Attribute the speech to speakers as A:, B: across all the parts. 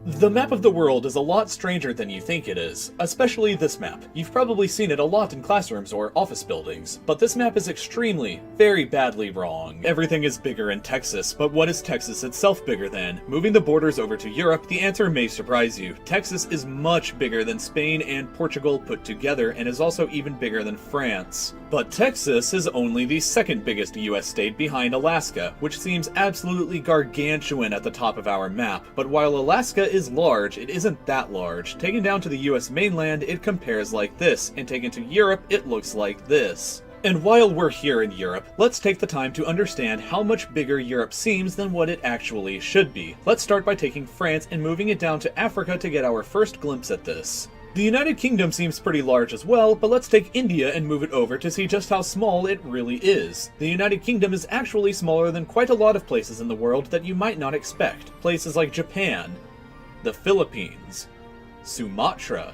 A: The map of the world is a lot stranger than you think it is, especially this map. You've probably seen it a lot in classrooms or office buildings, but this map is extremely, very badly wrong. Everything is bigger in Texas, but what is Texas itself bigger than? Moving the borders over to Europe, the answer may surprise you. Texas is much bigger than Spain and Portugal put together, and is also even bigger than France. But Texas is only the second biggest US state behind Alaska, which seems absolutely gargantuan at the top of our map. But while Alaska is large, it isn't that large. Taken down to the US mainland, it compares like this, and taken to Europe, it looks like this. And while we're here in Europe, let's take the time to understand how much bigger Europe seems than what it actually should be. Let's start by taking France and moving it down to Africa to get our first glimpse at this. The United Kingdom seems pretty large as well, but let's take India and move it over to see just how small it really is. The United Kingdom is actually smaller than quite a lot of places in the world that you might not expect. Places like Japan, the Philippines, Sumatra,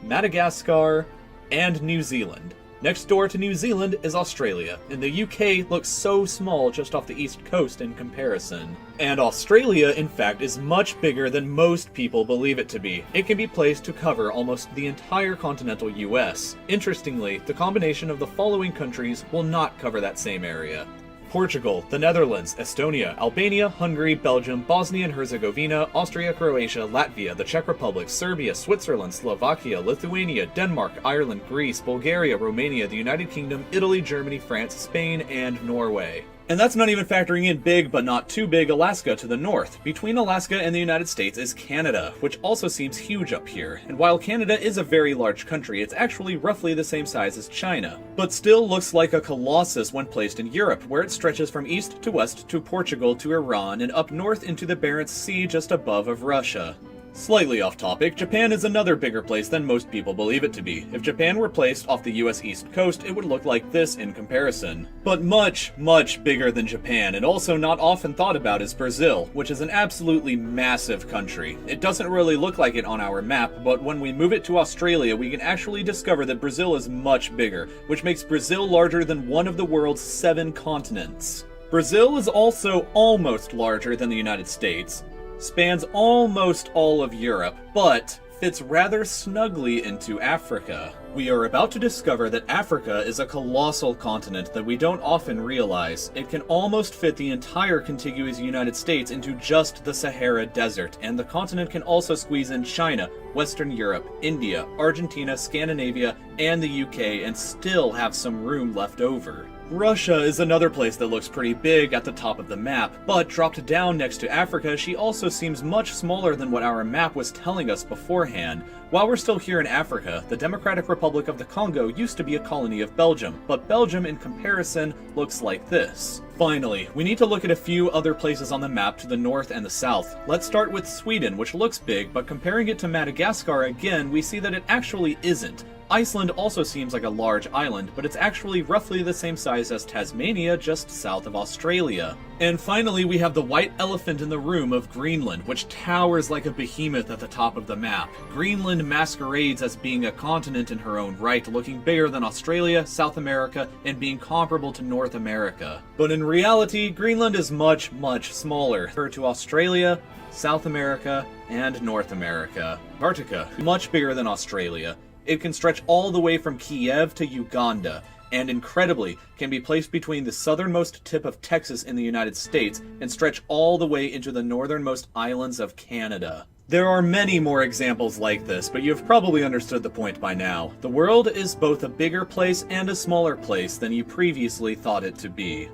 A: Madagascar, and New Zealand. Next door to New Zealand is Australia, and the UK looks so small just off the east coast in comparison. And Australia, in fact, is much bigger than most people believe it to be. It can be placed to cover almost the entire continental US. Interestingly, the combination of the following countries will not cover that same area: Portugal, the Netherlands, Estonia, Albania, Hungary, Belgium, Bosnia and Herzegovina, Austria, Croatia, Latvia, the Czech Republic, Serbia, Switzerland, Slovakia, Lithuania, Denmark, Ireland, Greece, Bulgaria, Romania, the United Kingdom, Italy, Germany, France, Spain, and Norway. And that's not even factoring in big but not too big Alaska to the north. Between Alaska and the United States is Canada, which also seems huge up here. And while Canada is a very large country, it's actually roughly the same size as China, but still looks like a colossus when placed in Europe, where it stretches from east to west to Portugal to Iran and up north into the Barents Sea just above of Russia. Slightly off topic, Japan is another bigger place than most people believe it to be. If Japan were placed off the US East Coast, it would look like this in comparison. But much, much bigger than Japan, and also not often thought about, is Brazil, which is an absolutely massive country. It doesn't really look like it on our map, but when we move it to Australia, we can actually discover that Brazil is much bigger, which makes Brazil larger than one of the world's 7 continents. Brazil is also almost larger than the United States, spans almost all of Europe, but fits rather snugly into Africa. We are about to discover that Africa is a colossal continent that we don't often realize. It can almost fit the entire contiguous United States into just the Sahara Desert, and the continent can also squeeze in China, Western Europe, India, Argentina, Scandinavia, and the UK, and still have some room left over. Russia is another place that looks pretty big at the top of the map, but dropped down next to Africa, she also seems much smaller than what our map was telling us beforehand. While we're still here in Africa, the Democratic Republic of the Congo used to be a colony of Belgium, but Belgium in comparison looks like this. Finally, we need to look at a few other places on the map to the north and the south. Let's start with Sweden, which looks big, but comparing it to Madagascar again, we see that it actually isn't. Iceland also seems like a large island, but it's actually roughly the same size as Tasmania, just south of Australia. And finally, we have the white elephant in the room of Greenland, which towers like a behemoth at the top of the map. Greenland masquerades as being a continent in her own right, looking bigger than Australia, South America, and being comparable to North America. But in reality, Greenland is much, much smaller compared to Australia, South America, and North America. Antarctica, much bigger than Australia. It can stretch all the way from Kiev to Uganda, and incredibly, can be placed between the southernmost tip of Texas in the United States and stretch all the way into the northernmost islands of Canada. There are many more examples like this, but you've probably understood the point by now. The world is both a bigger place and a smaller place than you previously thought it to be.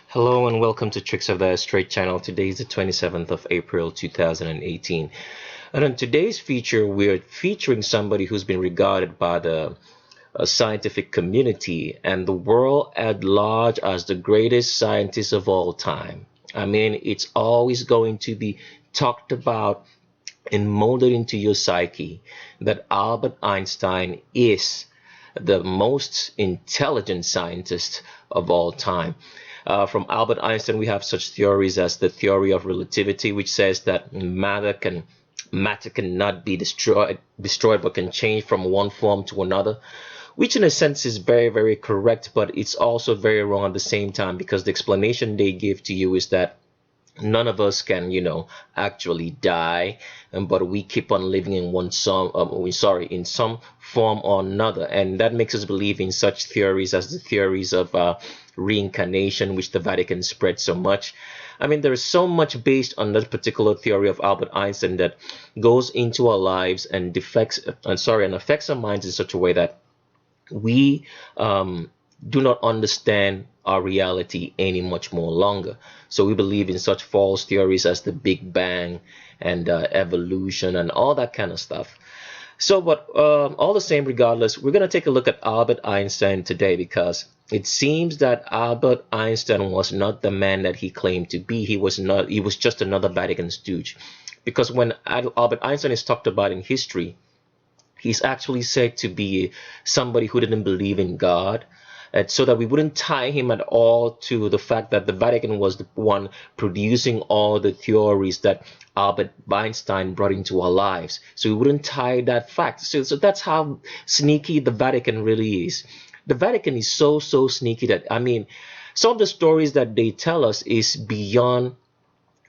B: Hello and welcome to Tricks of the Straight channel. Today is the 27th of April 2018. And on today's feature, we're featuring somebody who's been regarded by the scientific community and the world at large as the greatest scientist of all time. I mean, it's always going to be talked about and molded into your psyche that Albert Einstein is the most intelligent scientist of all time. From Albert Einstein, we have such theories as the theory of relativity, which says that matter cannot be destroyed but can change from one form to another, which in a sense is very, very correct, but it's also very wrong at the same time, because the explanation they give to you is that None of us can, actually die, but we keep on living in in some form or another, and that makes us believe in such theories as the theories of reincarnation, which the Vatican spread so much. I mean, there is so much based on that particular theory of Albert Einstein that goes into our lives and affects our minds in such a way that we do not understand our reality any much more longer. So we believe in such false theories as the Big Bang and evolution and all that kind of stuff. So, but all the same, regardless, we're going to take a look at Albert Einstein today, because it seems that Albert Einstein was not the man that he claimed to be. He was not. He was just another Vatican stooge. Because when Albert Einstein is talked about in history, he's actually said to be somebody who didn't believe in God. And so that we wouldn't tie him at all to the fact that the Vatican was the one producing all the theories that Albert Einstein brought into our lives. So we wouldn't tie that fact. So that's how sneaky the Vatican really is. The Vatican is so sneaky that, I mean, some of the stories that they tell us is beyond,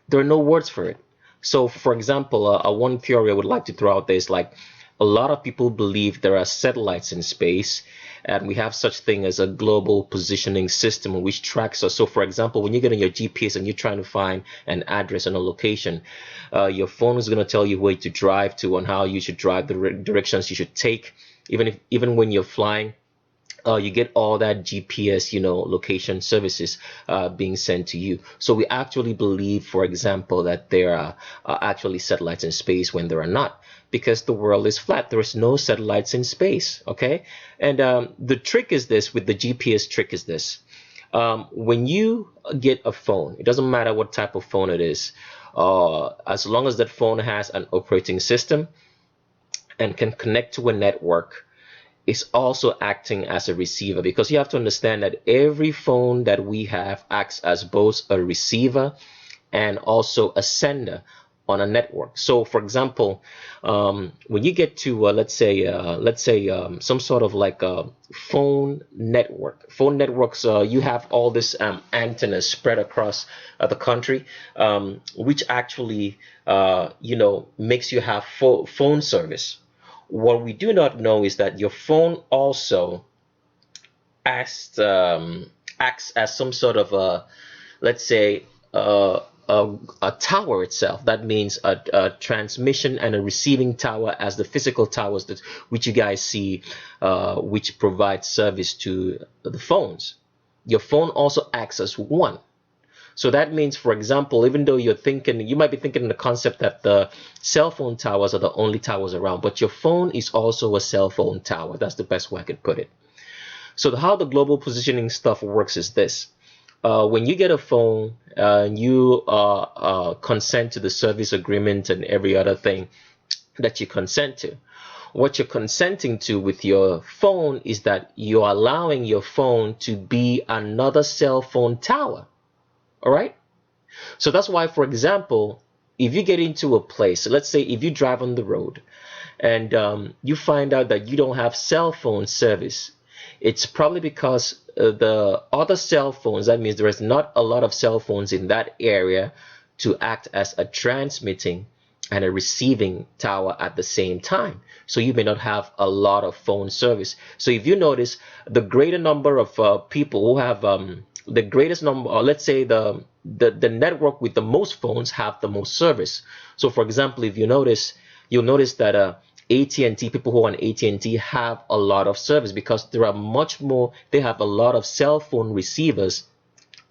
B: there are no words for it. So, for example, one theory I would like to throw out there is like, a lot of people believe there are satellites in space, and we have such thing as a global positioning system which tracks us. So, for example, when you get on your GPS and you're trying to find an address and a location, your phone is going to tell you where to drive to and how you should drive, the directions you should take. Even when you're flying, you get all that GPS, location services being sent to you. So we actually believe, for example, that there are actually satellites in space when there are not, because the world is flat. There is no satellites in space, okay? And the trick is this, with the GPS trick is this. When you get a phone, it doesn't matter what type of phone it is, as long as that phone has an operating system and can connect to a network, is also acting as a receiver, because you have to understand that every phone that we have acts as both a receiver and also a sender on a network. So, for example, when you get to let's say some sort of like a phone networks, you have all this antennas spread across the country, which actually makes you have phone service. What we do not know is that your phone also acts as some sort of let's say, a tower itself. That means a transmission and a receiving tower, as the physical towers which you guys see, which provide service to the phones. Your phone also acts as one. So that means, for example, even though you might be thinking in the concept that the cell phone towers are the only towers around, but your phone is also a cell phone tower. That's the best way I could put it. So how the global positioning stuff works is this. When you get a phone, you consent to the service agreement and every other thing that you consent to. What you're consenting to with your phone is that you're allowing your phone to be another cell phone tower. All right. So that's why, for example, if you get into a place, let's say if you drive on the road and you find out that you don't have cell phone service, it's probably because the other cell phones, that means there is not a lot of cell phones in that area to act as a transmitting and a receiving tower at the same time. So you may not have a lot of phone service. So if you notice, the greater number of people who have the greatest number, or let's say the network with the most phones have the most service. So, for example, if you'll notice that AT&T, people who are on AT&T have a lot of service, because there are much more. They have a lot of cell phone receivers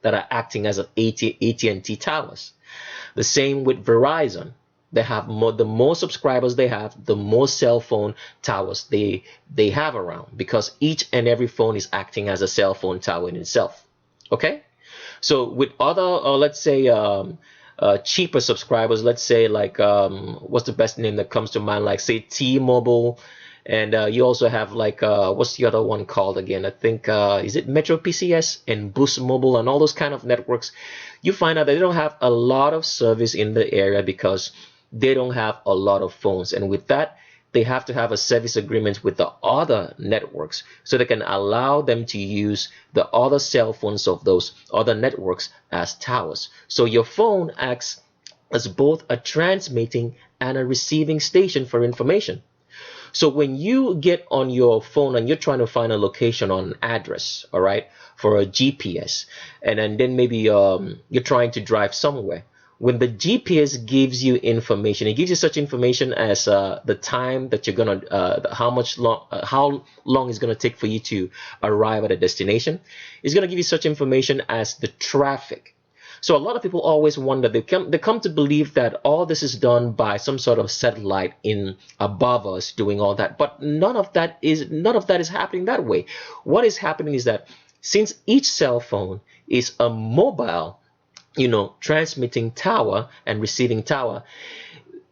B: that are acting as AT&T towers. The same with Verizon. They have the more subscribers they have, the more cell phone towers they have around, because each and every phone is acting as a cell phone tower in itself. Okay, so with other, let's say, cheaper subscribers, let's say like what's the best name that comes to mind? Like say T-Mobile, and you also have like what's the other one called again? I think is it Metro PCS and Boost Mobile and all those kind of networks. You find out that they don't have a lot of service in the area because they don't have a lot of phones, and with that, they have to have a service agreement with the other networks so they can allow them to use the other cell phones of those other networks as towers. So your phone acts as both a transmitting and a receiving station for information. So when you get on your phone and you're trying to find a location on an address, all right, for a GPS, and then maybe you're trying to drive somewhere. When the GPS gives you information, it gives you such information as the time that you're gonna, how long it's gonna take for you to arrive at a destination. It's gonna give you such information as the traffic. So a lot of people always wonder, they come to believe that all this is done by some sort of satellite in above us doing all that, but none of that is happening that way. What is happening is that since each cell phone is a mobile, transmitting tower and receiving tower,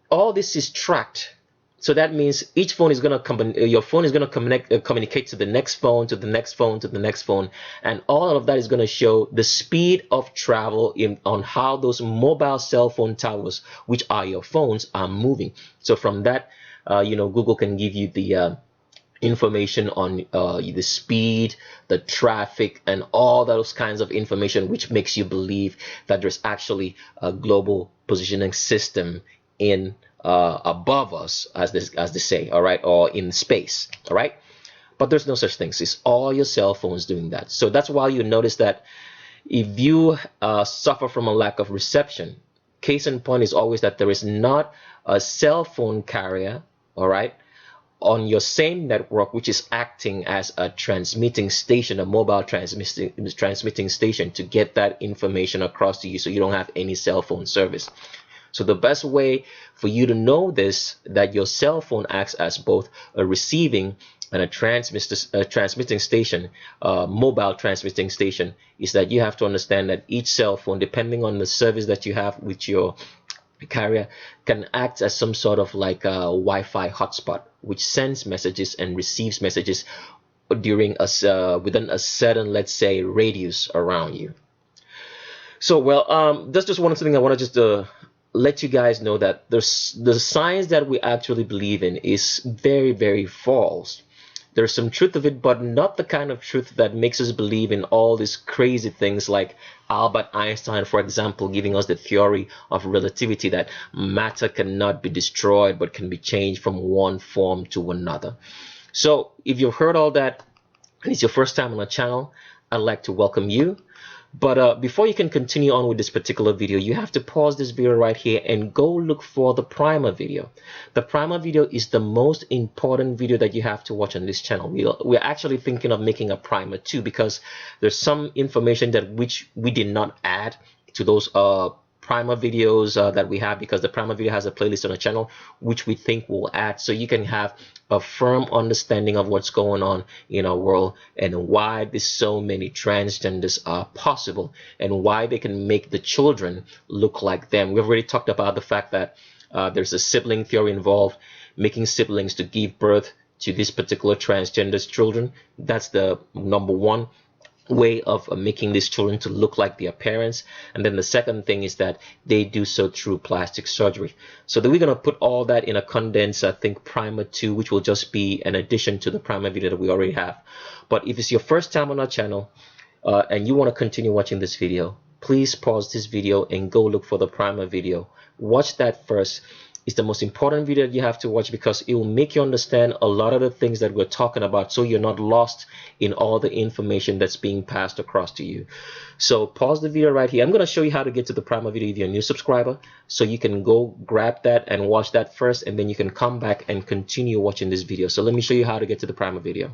B: all this is tracked. So that means each phone is going to your phone is going to communicate to the next phone, to the next phone, to the next phone, and all of that is going to show the speed of travel on how those mobile cell phone towers, which are your phones, are moving. So from that, Google can give you the information on the speed, the traffic, and all those kinds of information, which makes you believe that there's actually a global positioning system in above us, as they say, all right, or in space, all right. But there's no such things. It's all your cell phones doing that. So that's why you notice that if you suffer from a lack of reception, case in point is always that there is not a cell phone carrier, all right, on your same network which is acting as a transmitting station, a mobile transmitting station, to get that information across to you, so you don't have any cell phone service. So the best way for you to know this, that your cell phone acts as both a receiving and a transmitting station, mobile transmitting station, is that you have to understand that each cell phone, depending on the service that you have with your carrier, can act as some sort of like a Wi-Fi hotspot, which sends messages and receives messages during within a certain, let's say, radius around you. So, well, that's just one thing I want to just let you guys know, that the science that we actually believe in is very, very false. There's some truth of it, but not the kind of truth that makes us believe in all these crazy things like Albert Einstein, for example, giving us the theory of relativity, that matter cannot be destroyed but can be changed from one form to another. So if you've heard all that and it's your first time on our channel, I'd like to welcome you. But before you can continue on with this particular video, you have to pause this video right here and go look for the primer video. The primer video is the most important video that you have to watch on this channel. We're actually thinking of making a primer too, because there's some information which we did not add to those primer videos that we have, because the primer video has a playlist on the channel which we think will add, so you can have a firm understanding of what's going on in our world and why there's so many transgenders are possible and why they can make the children look like them. We've already talked about the fact that there's a sibling theory involved, making siblings to give birth to these particular transgender children. That's the number one way of making these children to look like their parents. And then the second thing is that they do so through plastic surgery. So that we're going to put all that in a condensed, I think, primer 2, which will just be an addition to the primer video that we already have. But if it's your first time on our channel and you want to continue watching this video, please pause this video and go look for the primer video. Watch that first. It's the most important video that you have to watch, because it will make you understand a lot of the things that we're talking about, so you're not lost in all the information that's being passed across to you. So pause the video right here. I'm going to show you how to get to the primer video if you're a new subscriber, so you can go grab that and watch that first, and then you can come back and continue watching this video. So let me show you how to get to the primer video.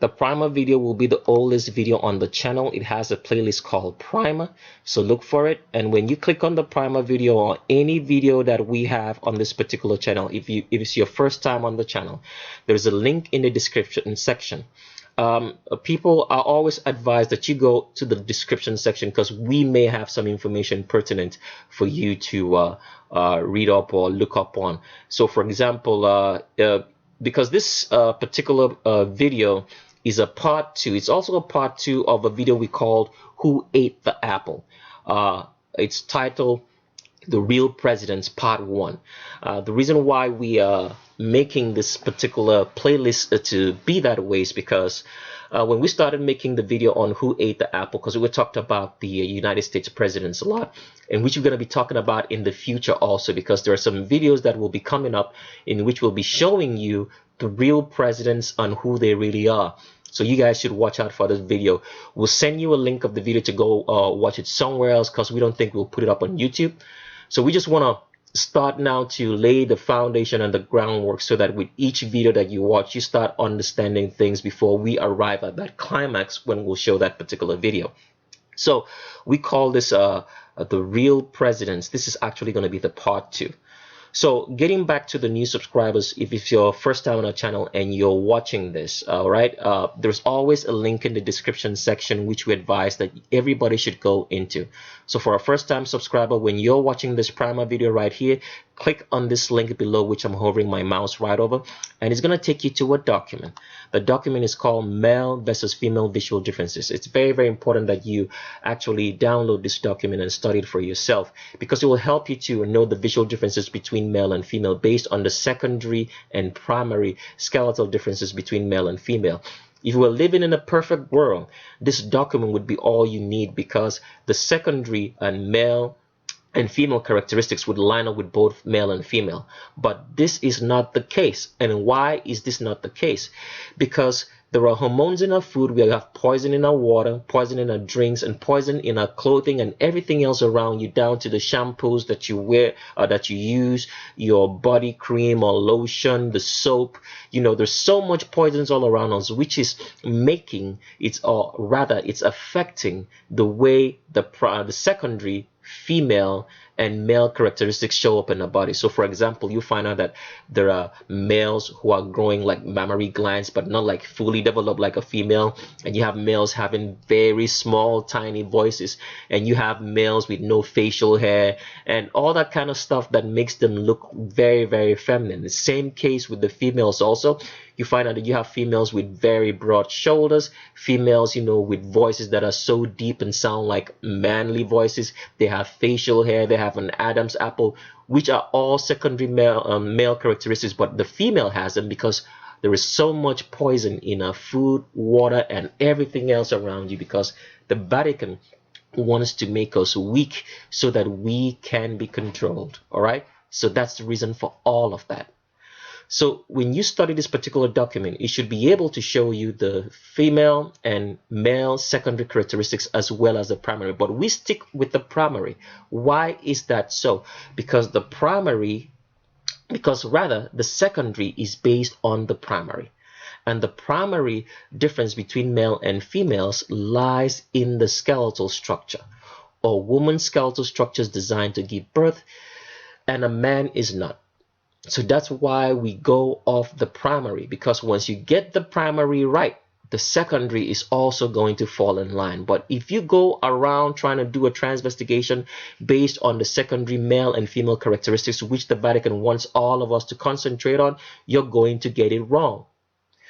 B: The primer video will be the oldest video on the channel. It has a playlist called Primer, so look for it. And when you click on the primer video or any video that we have on this particular channel, if it's your first time on the channel, there's a link in the description section. People are always advised that you go to the description section, because we may have some information pertinent for you to read up or look up on. So for example, because this particular video is a part 2. It's also a part 2 of a video we called Who Ate the Apple. It's titled The Real Presidents Part 1. The reason why we are making this particular playlist to be that way is because when we started making the video on who ate the apple, because we talked about the United States presidents a lot, and which we're going to be talking about in the future also, because there are some videos that will be coming up in which we'll be showing you the real presidents and who they really are. So you guys should watch out for this video. We'll send you a link of the video to go watch it somewhere else, because we don't think we'll put it up on YouTube. So we just want to start now to lay the foundation and the groundwork so that with each video that you watch, you start understanding things before we arrive at that climax when we'll show that particular video. So we call this the Real Presidents. This is actually going to be the part 2. So getting back to the new subscribers, if it's your first time on our channel and you're watching this, all right, there's always a link in the description section which we advise that everybody should go into. So for a first time subscriber, when you're watching this primer video right here, click on this link below, which I'm hovering my mouse right over, and it's going to take you to a document. The document is called Male versus Female Visual Differences. It's very, very important that you actually download this document and study it for yourself, because it will help you to know the visual differences between male and female based on the secondary and primary skeletal differences between male and female. If you were living in a perfect world, this document would be all you need, because the secondary and male and female characteristics would line up with both male and female. But this is not the case. And why is this not the case? Because there are hormones in our food. We have poison in our water, poison in our drinks, and poison in our clothing and everything else around you, down to the shampoos that you wear, that you use, your body cream or lotion, the soap. You know, there's so much poisons all around us, which is making it, or rather it's affecting the way the secondary female and male characteristics show up in the body. So for example, you find out that there are males who are growing like mammary glands, but not like fully developed like a female, and you have males having very small tiny voices, and you have males with no facial hair and all that kind of stuff that makes them look very, very feminine. The same case with the females also. You find out that you have females with very broad shoulders, females, you know, with voices that are so deep and sound like manly voices. They have facial hair, they have an Adam's apple, which are all secondary male characteristics, but the female has them because there is so much poison in our food, water, and everything else around you, because the Vatican wants to make us weak so that we can be controlled. All right, so that's the reason for all of that. So when you study this particular document, it should be able to show you the female and male secondary characteristics as well as the primary. But we stick with the primary. Why is that so? Because the secondary is based on the primary. And the primary difference between male and females lies in the skeletal structure. A woman's skeletal structure is designed to give birth, and a man is not. So that's why we go off the primary, because once you get the primary right, the secondary is also going to fall in line. But if you go around trying to do a transvestigation based on the secondary male and female characteristics, which the Vatican wants all of us to concentrate on, you're going to get it wrong.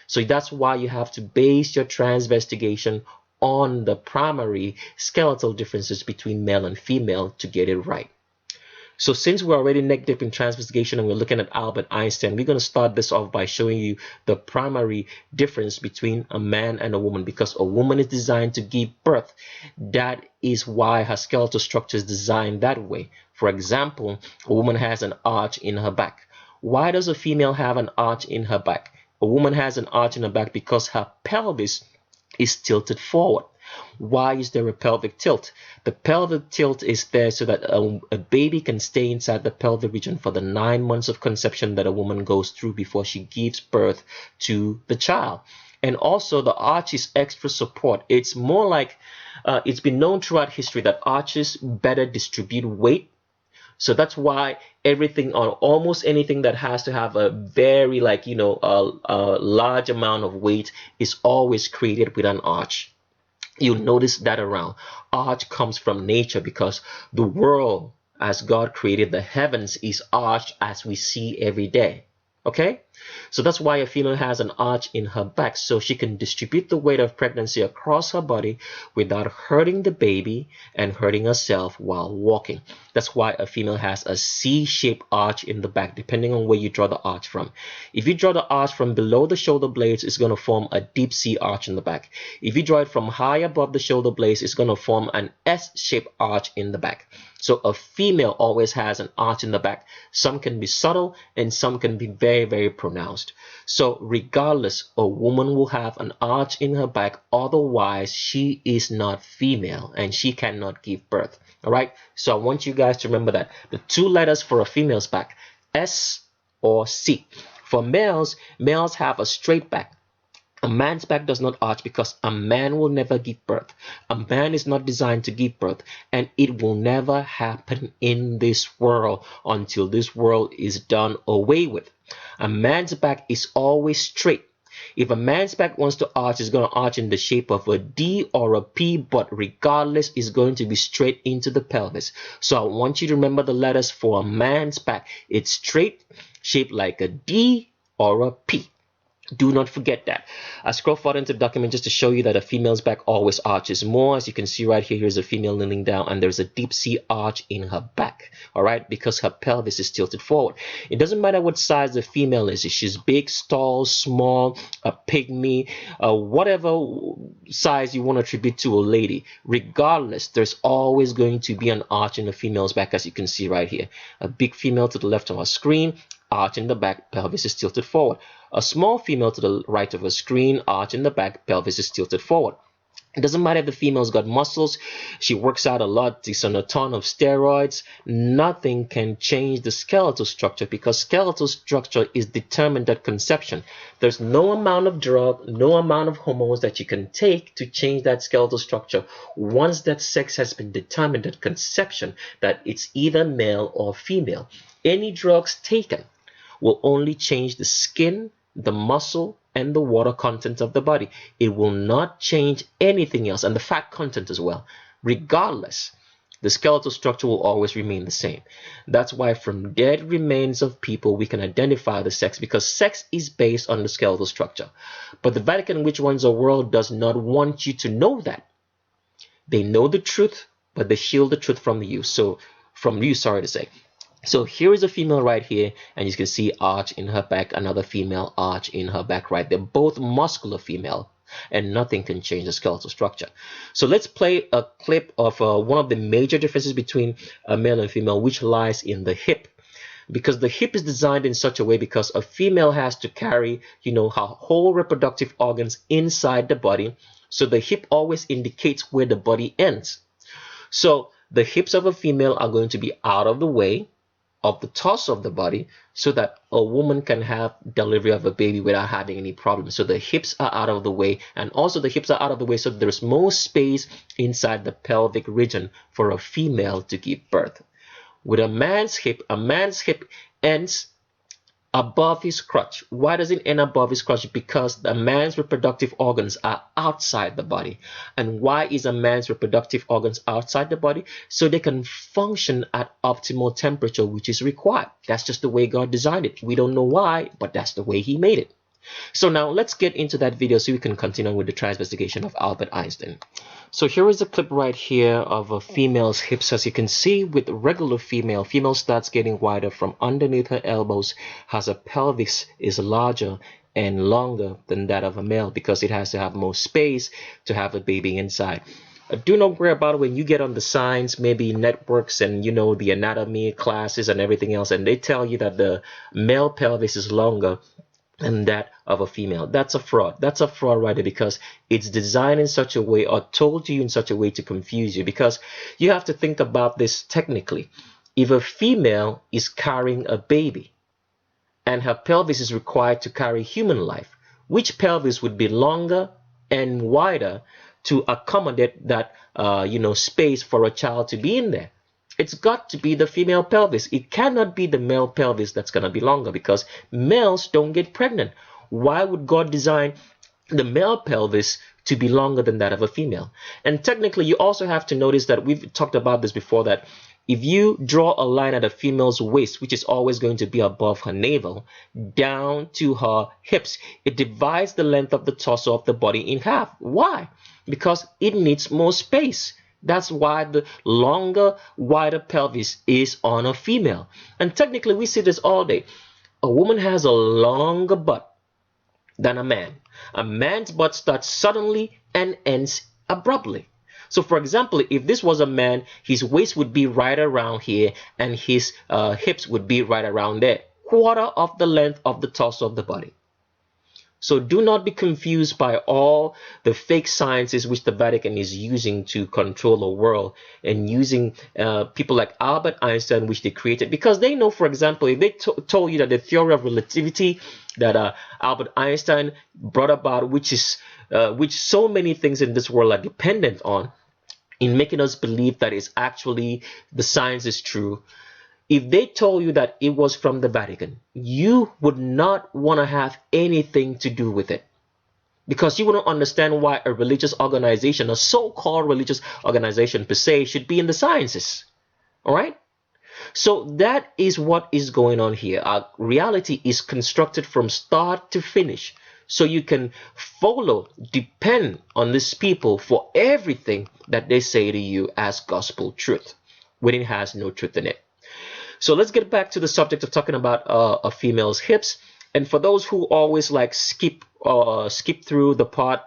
B: So that's why you have to base your transvestigation on the primary skeletal differences between male and female to get it right. So since we're already neck deep in transvestigation and we're looking at Albert Einstein, we're going to start this off by showing you the primary difference between a man and a woman, because a woman is designed to give birth. That is why her skeletal structure is designed that way. For example, a woman has an arch in her back. Why does a female have an arch in her back? A woman has an arch in her back because her pelvis is tilted forward. Why is there a pelvic tilt? The pelvic tilt is there so that a baby can stay inside the pelvic region for the 9 months of conception that a woman goes through before she gives birth to the child. And also the arch is extra support. It's more like, it's been known throughout history that arches better distribute weight. So that's why everything, or almost anything that has to have a very a large amount of weight is always created with an arch. You'll notice that around. Arch comes from nature, because the world, as God created the heavens, is arched as we see every day. Okay? So that's why a female has an arch in her back, so she can distribute the weight of pregnancy across her body without hurting the baby and hurting herself while walking. That's why a female has a C-shaped arch in the back, depending on where you draw the arch from. If you draw the arch from below the shoulder blades, it's going to form a deep C arch in the back. If you draw it from high above the shoulder blades, it's going to form an S-shaped arch in the back. So a female always has an arch in the back. Some can be subtle and some can be very, very pronounced. So regardless, a woman will have an arch in her back. Otherwise, she is not female and she cannot give birth. All right. So I want you guys to remember that the two letters for a female's back, S or C. For males, males have a straight back. A man's back does not arch because a man will never give birth. A man is not designed to give birth, and it will never happen in this world until this world is done away with. A man's back is always straight. If a man's back wants to arch, it's going to arch in the shape of a D or a P, but regardless, it's going to be straight into the pelvis. So I want you to remember the letters for a man's back. It's straight, shaped like a D or a P. Do not forget that. I scroll forward into the document just to show you that a female's back always arches more. As you can see right here, here's a female kneeling down and there's a deep C arch in her back, all right, because her pelvis is tilted forward. It doesn't matter what size the female is. If she's big, tall, small, a pygmy, whatever size you want to attribute to a lady, regardless, there's always going to be an arch in a female's back, as you can see right here. A big female to the left of our screen, arch in the back, pelvis is tilted forward. A small female to the right of a screen, arch in the back, pelvis is tilted forward. It doesn't matter if the female's got muscles, she works out a lot, she's on a ton of steroids, nothing can change the skeletal structure because skeletal structure is determined at conception. There's no amount of drug, no amount of hormones that you can take to change that skeletal structure once that sex has been determined at conception, that it's either male or female. Any drugs taken will only change the skin, the muscle, and the water content of the body. It will not change anything else, and the fat content as well. Regardless, the skeletal structure will always remain the same. That's why from dead remains of people we can identify the sex, because sex is based on the skeletal structure. But the Vatican, which runs the world, does not want you to know that. They know the truth, but they shield the truth from you. So here is a female right here, and you can see arch in her back, another female arch in her back right. They're both muscular female, and nothing can change the skeletal structure. So let's play a clip of one of the major differences between a male and female, which lies in the hip. Because the hip is designed in such a way because a female has to carry, her whole reproductive organs inside the body. So the hip always indicates where the body ends. So the hips of a female are going to be out of the way of the torso of the body so that a woman can have delivery of a baby without having any problems. So the hips are out of the way, and also the hips are out of the way so there's more space inside the pelvic region for a female to give birth. With a man's hip ends above his crotch. Why does it end above his crotch? Because the man's reproductive organs are outside the body. And why is a man's reproductive organs outside the body? So they can function at optimal temperature, which is required. That's just the way God designed it. We don't know why, but that's the way he made it. So now let's get into that video so we can continue with the transvestigation of Albert Einstein. So here is a clip right here of a female's hips. As you can see, with regular female starts getting wider from underneath her elbows, as her pelvis is larger and longer than that of a male because it has to have more space to have a baby inside. Do not worry about it when you get on the science, maybe networks and the anatomy classes and everything else, and they tell you that the male pelvis is longer than that of a female. That's a fraud. That's a fraud right there, because it's designed in such a way or told to you in such a way to confuse you, because you have to think about this technically. If a female is carrying a baby and her pelvis is required to carry human life, which pelvis would be longer and wider to accommodate that space for a child to be in there? It's got to be the female pelvis. It cannot be the male pelvis that's going to be longer, because males don't get pregnant. Why would God design the male pelvis to be longer than that of a female? And technically, you also have to notice that we've talked about this before, that If you draw a line at a female's waist, which is always going to be above her navel, down to her hips, it divides the length of the torso of the body in half. Why? Because it needs more space. That's why the longer, wider pelvis is on a female. And technically, we see this all day. A woman has a longer butt than a man. A man's butt starts suddenly and ends abruptly. So for example, if this was a man, his waist would be right around here and his hips would be right around there. Quarter of the length of the torso of the body. So do not be confused by all the fake sciences which the Vatican is using to control the world, and using people like Albert Einstein, which they created, because they know, for example, if they told you that the theory of relativity that Albert Einstein brought about, which so many things in this world are dependent on, in making us believe that it's actually the science is true. If they told you that it was from the Vatican, you would not want to have anything to do with it, because you wouldn't understand why a religious organization, a so-called religious organization per se, should be in the sciences. All right? So that is what is going on here. Our reality is constructed from start to finish. So you can depend on these people for everything that they say to you as gospel truth, when it has no truth in it. So let's get back to the subject of talking about a female's hips. And for those who always like skip through the part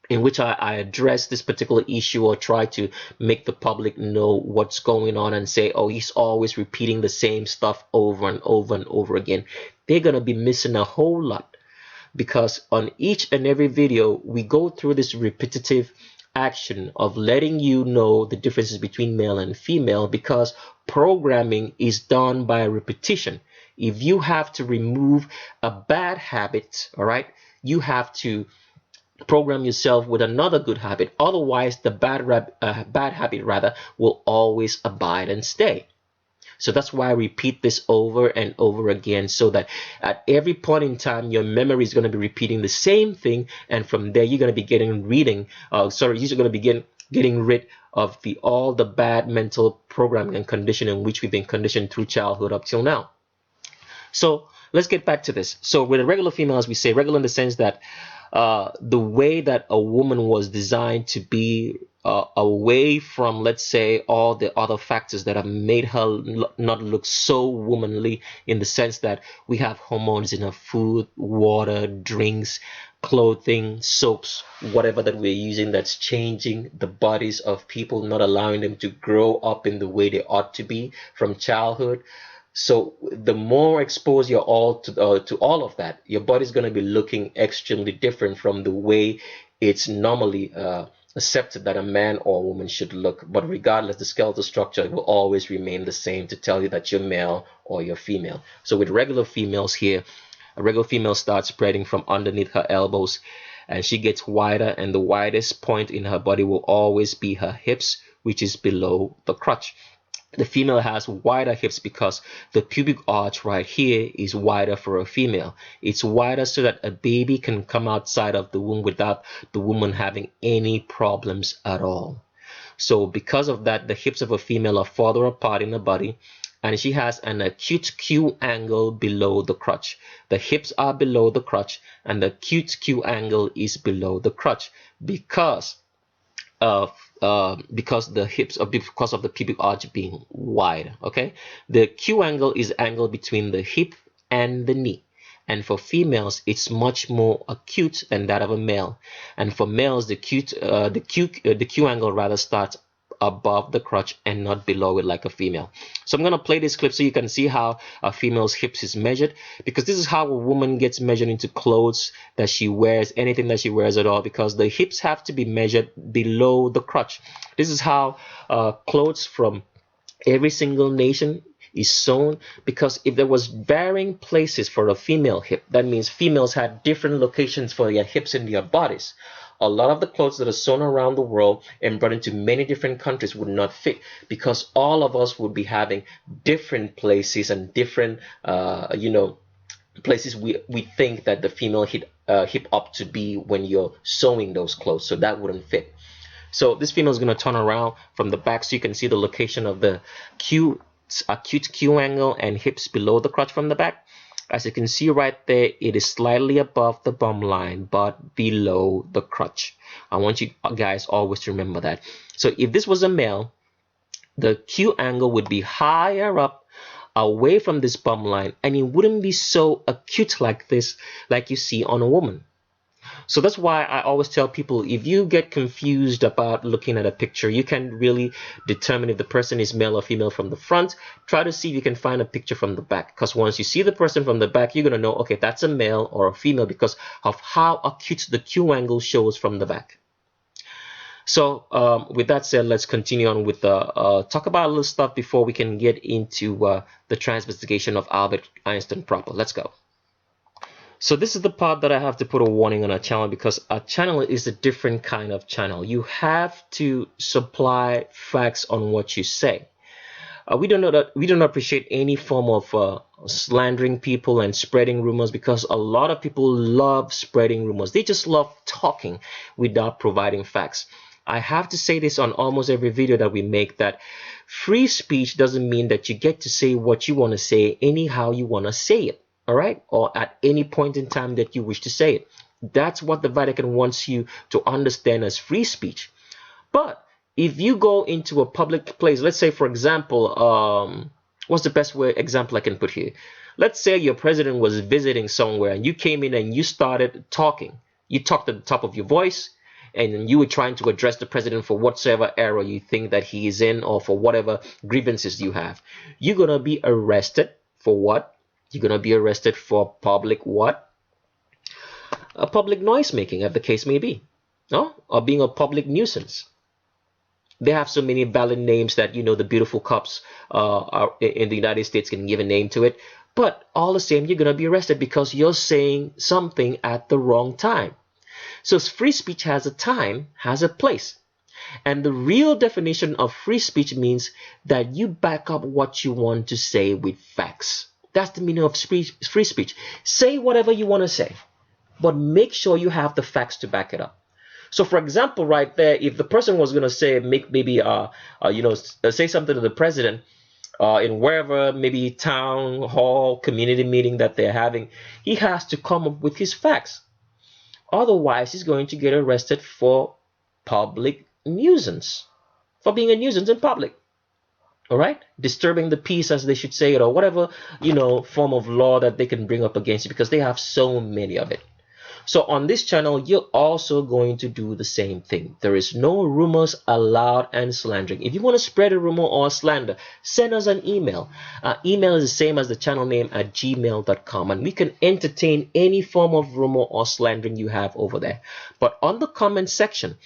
B: in which I address this particular issue, or try to make the public know what's going on and say, oh, he's always repeating the same stuff over and over and over again, they're going to be missing a whole lot. Because on each and every video, we go through this repetitive action of letting you know the differences between male and female, because programming is done by repetition. If you have to remove a bad habit, all right, you have to program yourself with another good habit. Otherwise, the bad habit will always abide and stay. So that's why I repeat this over and over again, so that at every point in time, your memory is going to be repeating the same thing. And from there, you're going to be getting rid of all the bad mental programming and conditioning which we've been conditioned through childhood up till now. So let's get back to this. So with a regular female, as we say, regular in the sense that the way that a woman was designed to be, away from, let's say, all the other factors that have made her not look so womanly, in the sense that we have hormones in her food, water, drinks, clothing, soaps, whatever that we're using, that's changing the bodies of people, not allowing them to grow up in the way they ought to be from childhood. So the more exposed you're all to all of that, your body's going to be looking extremely different from the way it's normally accepted that a man or a woman should look. But regardless, the skeletal structure will always remain the same to tell you that you're male or you're female. So with regular females here, a regular female starts spreading from underneath her elbows, and she gets wider, and the widest point in her body will always be her hips, which is below the crotch. The female has wider hips because the pubic arch right here is wider for a female. It's wider so that a baby can come outside of the womb without the woman having any problems at all. So because of that, the hips of a female are farther apart in the body, and she has an acute Q angle below the crotch. The hips are below the crotch, and the acute Q angle is below the crotch because of because of the pubic arch being wide. Okay, the Q angle is angle between the hip and the knee, and for females it's much more acute than that of a male. And for males, the Q angle rather starts above the crotch and not below it like a female. So I'm going to play this clip so you can see how a female's hips is measured, because this is how a woman gets measured into clothes that she wears, anything that she wears at all, because the hips have to be measured below the crotch. This is how clothes from every single nation is sewn, because if there was varying places for a female hip, that means females had different locations for their hips in their bodies. A lot of the clothes that are sewn around the world and brought into many different countries would not fit, because all of us would be having different places and different places we think that the female hip ought to be when you're sewing those clothes, so that wouldn't fit. So this female is going to turn around from the back so you can see the location of the acute Q angle and hips below the crotch from the back. As you can see right there, it is slightly above the bum line but below the crotch. I want you guys always to remember that. So if this was a male, the Q angle would be higher up away from this bum line, and it wouldn't be so acute like this, like you see on a woman. So that's why I always tell people, if you get confused about looking at a picture, you can really determine if the person is male or female from the front. Try to see if you can find a picture from the back, because once you see the person from the back, you're going to know, okay, that's a male or a female because of how acute the Q angle shows from the back. So with that said, let's continue on with the talk about a little stuff before we can get into the transvestigation of Albert Einstein proper. Let's go. So this is the part that I have to put a warning on our channel, because our channel is a different kind of channel. You have to supply facts on what you say. We don't appreciate any form of slandering people and spreading rumors, because a lot of people love spreading rumors. They just love talking without providing facts. I have to say this on almost every video that we make, that free speech doesn't mean that you get to say what you want to say anyhow you want to say it. All right, or at any point in time that you wish to say it. That's what the Vatican wants you to understand as free speech. But if you go into a public place, let's say, for example, what's the best example I can put here? Let's say your president was visiting somewhere and you came in and you started talking. You talked at the top of your voice, and you were trying to address the president for whatsoever error you think that he is in, or for whatever grievances you have. You're gonna be arrested for what? You're going to be arrested for public what? A public noise making, as the case may be, no? Or being a public nuisance. They have so many valid names that, you know, the beautiful cops in the United States can give a name to it. But all the same, you're going to be arrested because you're saying something at the wrong time. So free speech has a time, has a place. And the real definition of free speech means that you back up what you want to say with facts. That's the meaning of free speech. Say whatever you want to say, but make sure you have the facts to back it up. So, for example, right there, if the person was going to say, say something to the president in wherever, maybe town hall, community meeting that they're having, he has to come up with his facts. Otherwise, he's going to get arrested for public nuisance, for being a nuisance in public. All right, disturbing the peace, as they should say it, or whatever, you know, form of law that they can bring up against you, because they have so many of it. So on this channel, you're also going to do the same thing. There is no rumors allowed and slandering. If you want to spread a rumor or a slander, send us an email. Email is the same as the channel name at gmail.com, and we can entertain any form of rumor or slandering you have over there. But on the comment section,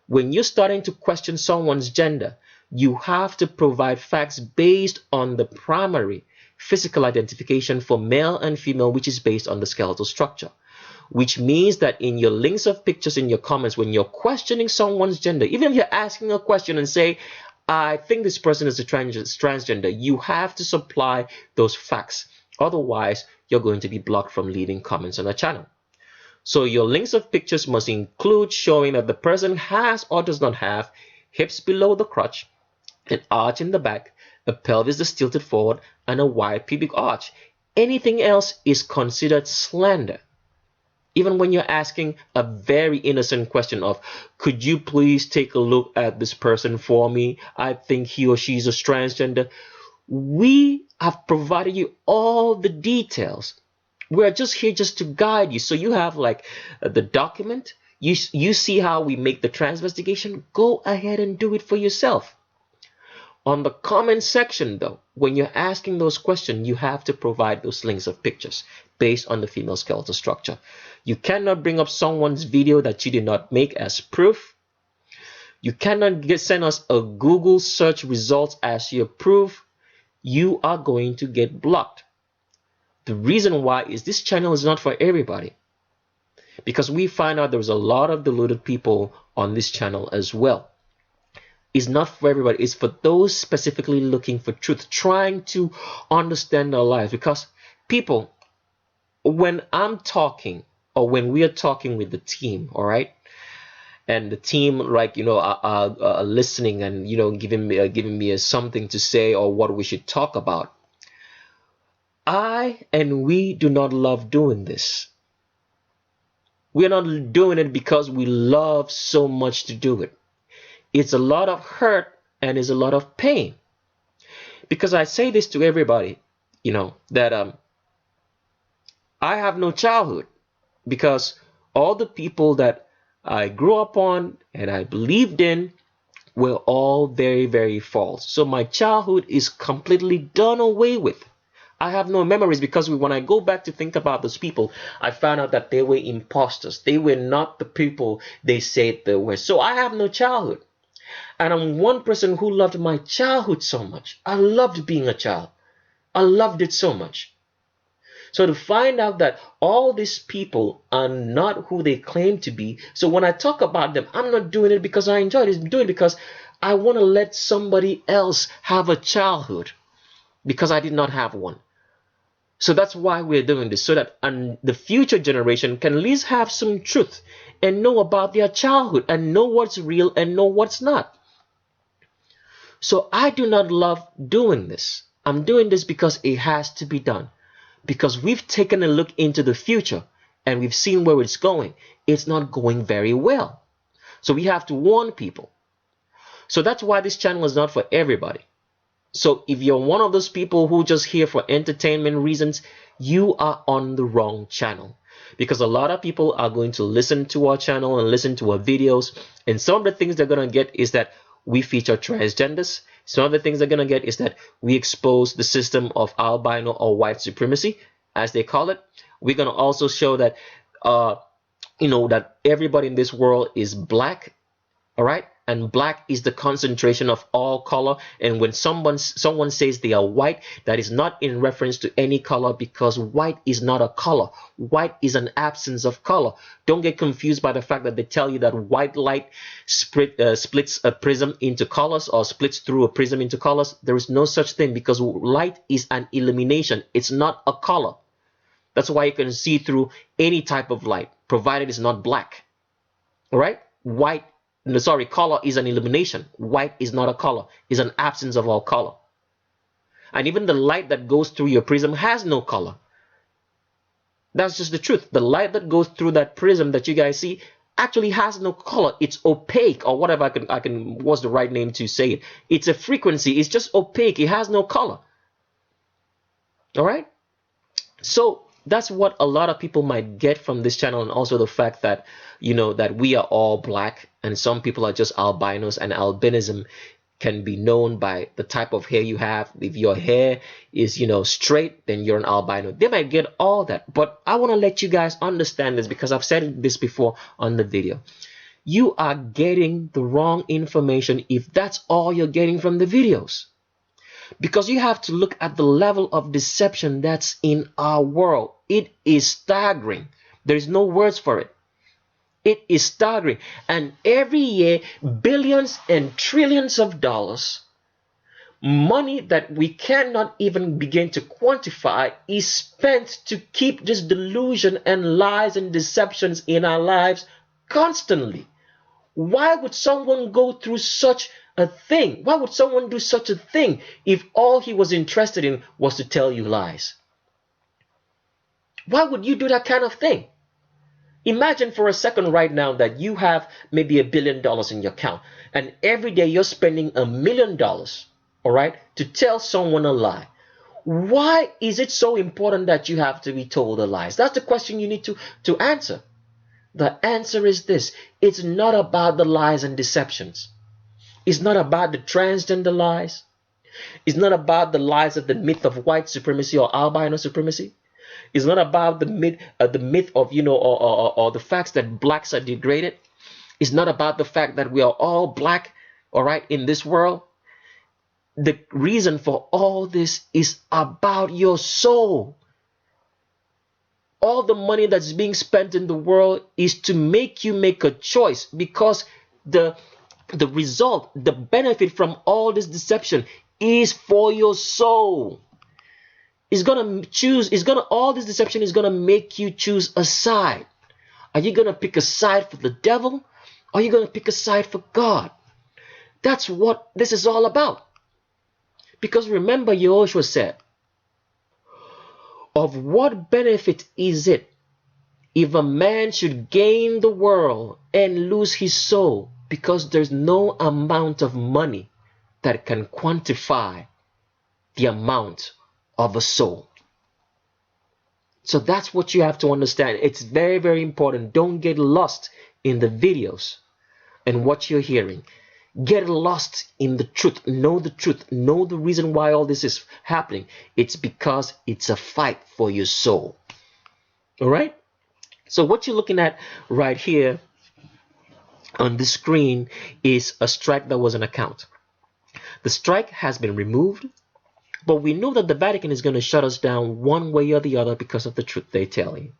B: when you're starting to question someone's gender, you have to provide facts based on the primary physical identification for male and female, which is based on the skeletal structure. Which means that in your links of pictures in your comments, when you're questioning someone's gender, even if you're asking a question and say, I think this person is a transgender, you have to supply those facts. Otherwise, you're going to be blocked from leaving comments on the channel. So your links of pictures must include showing that the person has or does not have hips below the crotch, an arch in the back, a pelvis that's tilted forward, and a wide pubic arch. Anything else is considered slander. Even when you're asking a very innocent question of, could you please take a look at this person for me? I think he or she is a transgender. We have provided you all the details. We're just here just to guide you. So you have like the document. You see how we make the transvestigation. Go ahead and do it for yourself. On the comment section, though, when you're asking those questions, you have to provide those links of pictures based on the female skeletal structure. You cannot bring up someone's video that you did not make as proof. You cannot send us a Google search results as your proof. You are going to get blocked. The reason why is this channel is not for everybody. Because we find out there's a lot of deluded people on this channel as well. It's not for everybody. It's for those specifically looking for truth, trying to understand their lives. Because people, when I'm talking, or when we are talking with the team, all right, and the team, like, are listening and, giving me something to say or what we should talk about. We do not love doing this. We're not doing it because we love so much to do it. It's a lot of hurt and it's a lot of pain. Because I say this to everybody, that I have no childhood, because all the people that I grew up on and I believed in were all very, very false. So my childhood is completely done away with. I have no memories, because when I go back to think about those people, I found out that they were imposters. They were not the people they said they were. So I have no childhood. And I'm one person who loved my childhood so much. I loved being a child. I loved it so much. So to find out that all these people are not who they claim to be, so when I talk about them, I'm not doing it because I enjoy it. I'm doing it because I want to let somebody else have a childhood, because I did not have one. So that's why we're doing this, so that the future generation can at least have some truth and know about their childhood and know what's real and know what's not. So I do not love doing this. I'm doing this because it has to be done. Because we've taken a look into the future and we've seen where it's going. It's not going very well. So we have to warn people. So that's why this channel is not for everybody. So if you're one of those people who just here for entertainment reasons, you are on the wrong channel. Because a lot of people are going to listen to our channel and listen to our videos, and some of the things they're going to get is that we feature transgenders. Some of the things they're going to get is that we expose the system of albino or white supremacy, as they call it. We're going to also show that that everybody in this world is black, all right? And black is the concentration of all color. And when someone says they are white, that is not in reference to any color, because white is not a color. White is an absence of color. Don't get confused by the fact that they tell you that white light splits a prism into colors, or splits through a prism into colors. There is no such thing, because light is an illumination. It's not a color. That's why you can see through any type of light, provided it's not black. All right? Color is an illumination. White is not a color. It's an absence of all color. And even the light that goes through your prism has no color. That's just the truth. The light that goes through that prism that you guys see actually has no color. It's opaque, or whatever I can what's the right name to say it. It's a frequency. It's just opaque. It has no color. All right? So that's what a lot of people might get from this channel, and also the fact that that we are all black and some people are just albinos, and albinism can be known by the type of hair you have. If your hair is straight, then you're an albino. They might get all that, but I want to let you guys understand this, because I've said this before on the video. You are getting the wrong information if that's all you're getting from the videos. Because you have to look at the level of deception that's in our world. It is staggering. There is no words for it. It is staggering. And every year, billions and trillions of dollars, money that we cannot even begin to quantify, is spent to keep this delusion and lies and deceptions in our lives constantly. Why would someone go through such a thing? Why would someone do such a thing if all he was interested in was to tell you lies? Why would you do that kind of thing? Imagine for a second right now that you have maybe $1 billion in your account, and every day you're spending $1 million, all right, to tell someone a lie. Why is it so important that you have to be told the lies? That's the question you need to answer. The answer is this: it's not about the lies and deceptions. It's not about the transgender lies. It's not about the lies of the myth of white supremacy or albino supremacy. It's not about the myth of or the facts that blacks are degraded. It's not about the fact that we are all black, all right, in this world. The reason for all this is about your soul. All the money that's being spent in the world is to make you make a choice, because the result, the benefit from all this deception is for your soul. All this deception is gonna make you choose a side. Are you gonna pick a side for the devil, Are you going to pick a side for God? That's what this is all about. Because remember, Yahushua said, of what benefit is it if a man should gain the world and lose his soul? Because there's no amount of money that can quantify the amount of a soul. So that's what you have to understand. It's very, very important. Don't get lost in the videos and what you're hearing. Get lost in the truth. Know the truth. Know the reason why all this is happening. It's because it's a fight for your soul. All right? So what you're looking at right here on the screen is a strike that was an account. The strike has been removed, but we know that the Vatican is going to shut us down one way or the other because of the truth they tell you.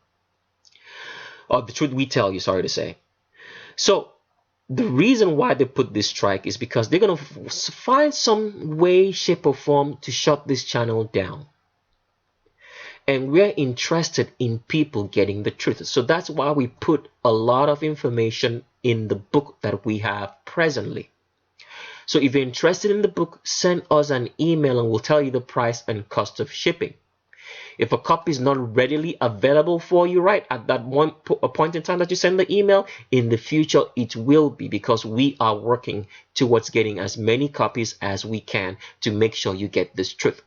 B: Or the truth we tell you, sorry to say. So the reason why they put this strike is because they're going to find some way, shape, or form to shut this channel down. And we're interested in people getting the truth. So that's why we put a lot of information in the book that we have presently. So if you're interested in the book, send us an email and we'll tell you the price and cost of shipping. If a copy is not readily available for you right at that one point in time that you send the email, in the future it will be, because we are working towards getting as many copies as we can to make sure you get this truth.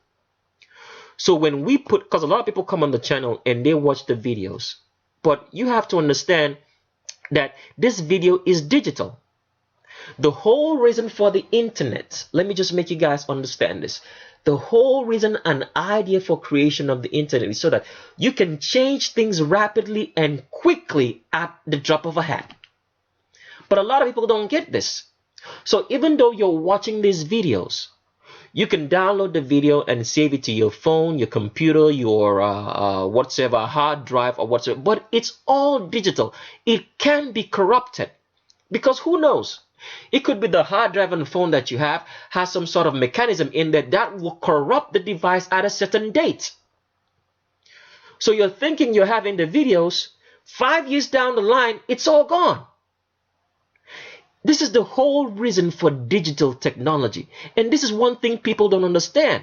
B: So when we put, because a lot of people come on the channel and they watch the videos, but you have to understand that this video is digital. The whole reason for the internet, let me just make you guys understand this. The whole reason and idea for creation of the internet is so that you can change things rapidly and quickly at the drop of a hat. But a lot of people don't get this. So even though you're watching these videos, you can download the video and save it to your phone, your computer, your whatever, hard drive or whatsoever. But it's all digital. It can be corrupted because who knows? It could be the hard drive and phone that you have has some sort of mechanism in there that will corrupt the device at a certain date. So you're thinking you're having the videos, 5 years down the line, it's all gone. This is the whole reason for digital technology. And this is one thing people don't understand.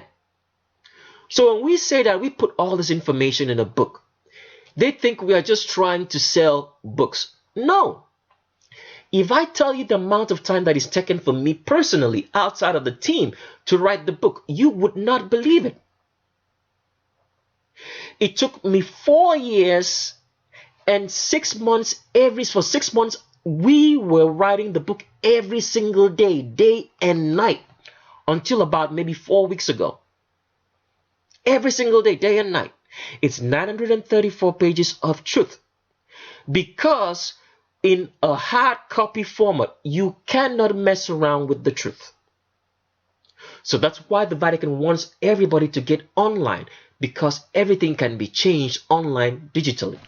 B: So when we say that we put all this information in a book, they think we are just trying to sell books. No. If I tell you the amount of time that is taken for me personally outside of the team to write the book, you would not believe it. It took me 4 years and 6 months. For 6 months, we were writing the book every single day, day and night, until about maybe 4 weeks ago. Every single day, day and night. It's 934 pages of truth. Because in a hard copy format, you cannot mess around with the truth. So that's why the Vatican wants everybody to get online, because everything can be changed online digitally.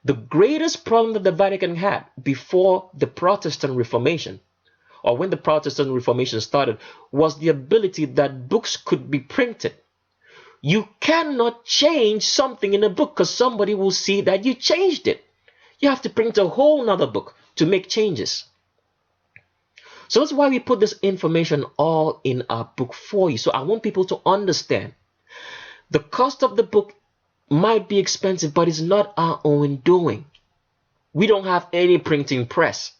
B: The greatest problem that the Vatican had before the Protestant Reformation, or when the Protestant Reformation started, was the ability that books could be printed. You cannot change something in a book because somebody will see that you changed it. You have to print a whole nother book to make changes. So that's why we put this information all in our book for you. So I want people to understand the cost of the book might be expensive, but it's not our own doing. We don't have any printing press.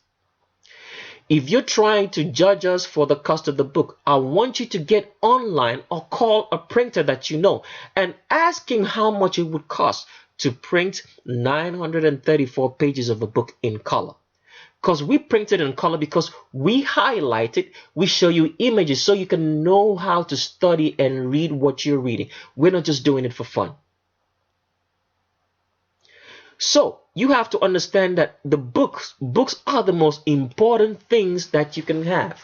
B: If you're trying to judge us for the cost of the book, I want you to get online or call a printer that you know and ask him how much it would cost to print 934 pages of a book in color. Because we print it in color because we highlight it, we show you images so you can know how to study and read what you're reading. We're not just doing it for fun. So you have to understand that the books are the most important things that you can have.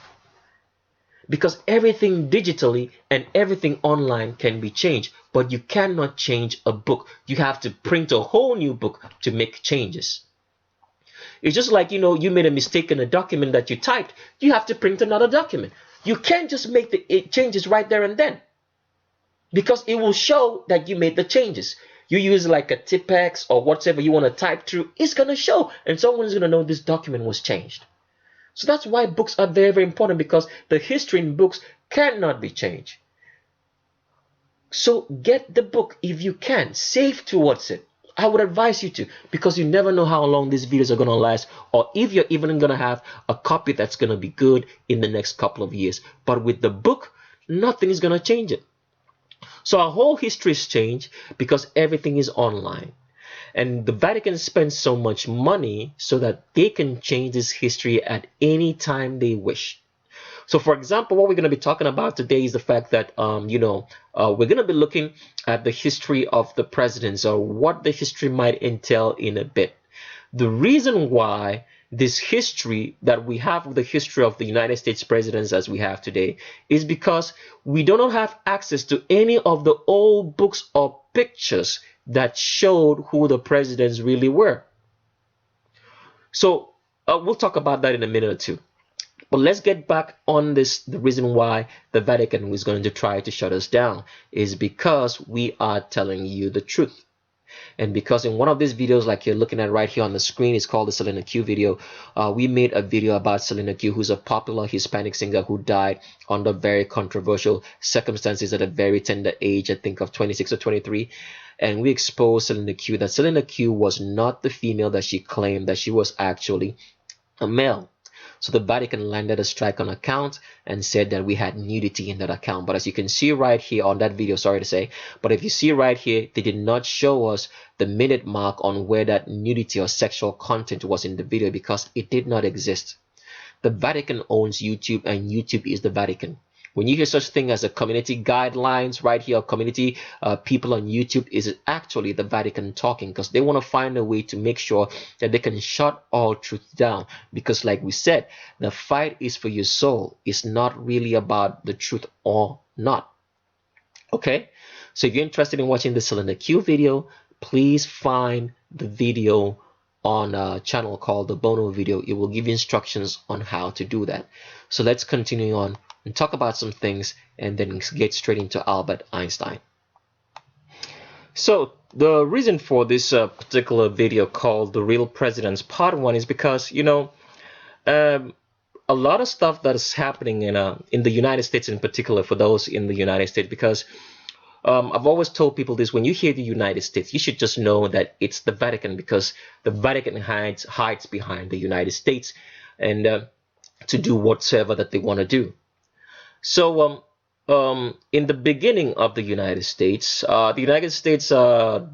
B: Because everything digitally and everything online can be changed, but you cannot change a book. You have to print a whole new book to make changes. It's just like, you made a mistake in a document that you typed. You have to print another document. You can't just make the changes right there and then, because it will show that you made the changes. You use like a Tipex or whatever you want to type through, it's going to show, and someone is going to know this document was changed. So that's why books are very, very important, because the history in books cannot be changed. So get the book if you can, save towards it. I would advise you to, because you never know how long these videos are going to last, or if you're even going to have a copy that's going to be good in the next couple of years. But with the book, nothing is going to change it. So our whole history has changed because everything is online. And the Vatican spends so much money so that they can change this history at any time they wish. So, for example, what we're going to be talking about today is the fact that, we're going to be looking at the history of the presidents, or what the history might entail in a bit. The reason why this history that we have of the history of the United States presidents as we have today is because we do not have access to any of the old books or pictures that showed who the presidents really were. So we'll talk about that in a minute or two. But let's get back on this. The reason why the Vatican was going to try to shut us down is because we are telling you the truth. And because in one of these videos, like you're looking at right here on the screen, it's called the Selena Q video. We made a video about Selena Q, who's a popular Hispanic singer who died under very controversial circumstances at a very tender age, I think of 26 or 23. And we exposed Selena Q, that Selena Q was not the female that she claimed, that she was actually a male. So the Vatican landed a strike on account and said that we had nudity in that account. But as you can see right here on that video, sorry to say, but if you see right here, they did not show us the minute mark on where that nudity or sexual content was in the video, because it did not exist. The Vatican owns YouTube, and YouTube is the Vatican. When you hear such thing as a community guidelines right here, community people on YouTube, is actually the Vatican talking, because they want to find a way to make sure that they can shut all truth down. Because like we said, the fight is for your soul. It's not really about the truth or not. Okay, so if you're interested in watching the Selena Q video, please find the video on a channel called the Bono video. It will give you instructions on how to do that. So let's continue on and talk about some things, and then get straight into Albert Einstein. So the reason for this particular video called The Real Presidents Part 1 is because, a lot of stuff that is happening in the United States, in particular for those in the United States, because I've always told people this: when you hear the United States, you should just know that it's the Vatican, because the Vatican hides behind the United States, and to do whatsoever that they want to do. So in the beginning of the United States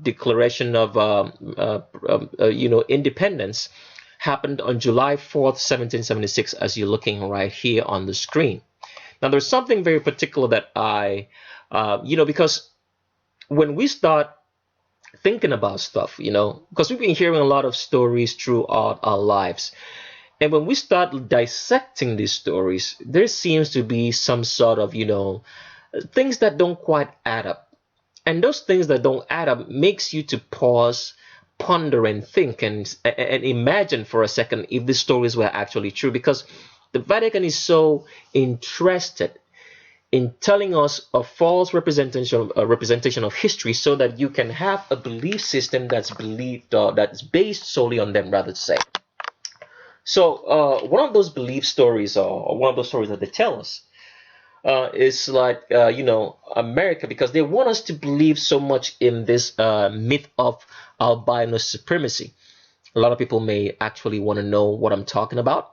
B: Declaration of independence happened on July 4th, 1776, as you're looking right here on the screen. Now, there's something very particular that because when we start thinking about stuff, because we've been hearing a lot of stories throughout our lives, and when we start dissecting these stories, there seems to be some sort of, things that don't quite add up. And those things that don't add up makes you to pause, ponder, and think, and imagine for a second if these stories were actually true. Because the Vatican is so interested in telling us a false representation of history, so that you can have a belief system that's based solely on them, rather to say. So one of those belief stories, or one of those stories that they tell us, is like, America, because they want us to believe so much in this myth of albino supremacy. A lot of people may actually want to know what I'm talking about.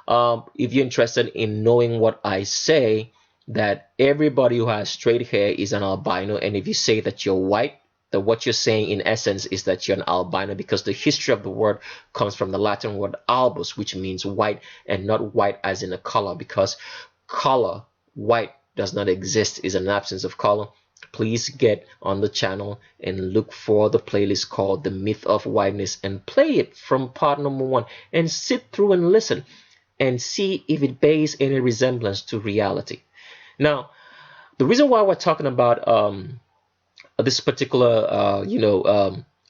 B: If you're interested in knowing what I say, that everybody who has straight hair is an albino, and if you say that you're white, that what you're saying in essence is that you're an albino, because the history of the word comes from the Latin word albus, which means white, and not white as in a color, because color, white, does not exist, is an absence of color. Please get on the channel and look for the playlist called The Myth of Whiteness, and play it from part number 1, and sit through and listen and see if it bears any resemblance to reality. Now, the reason why we're talking about this particular,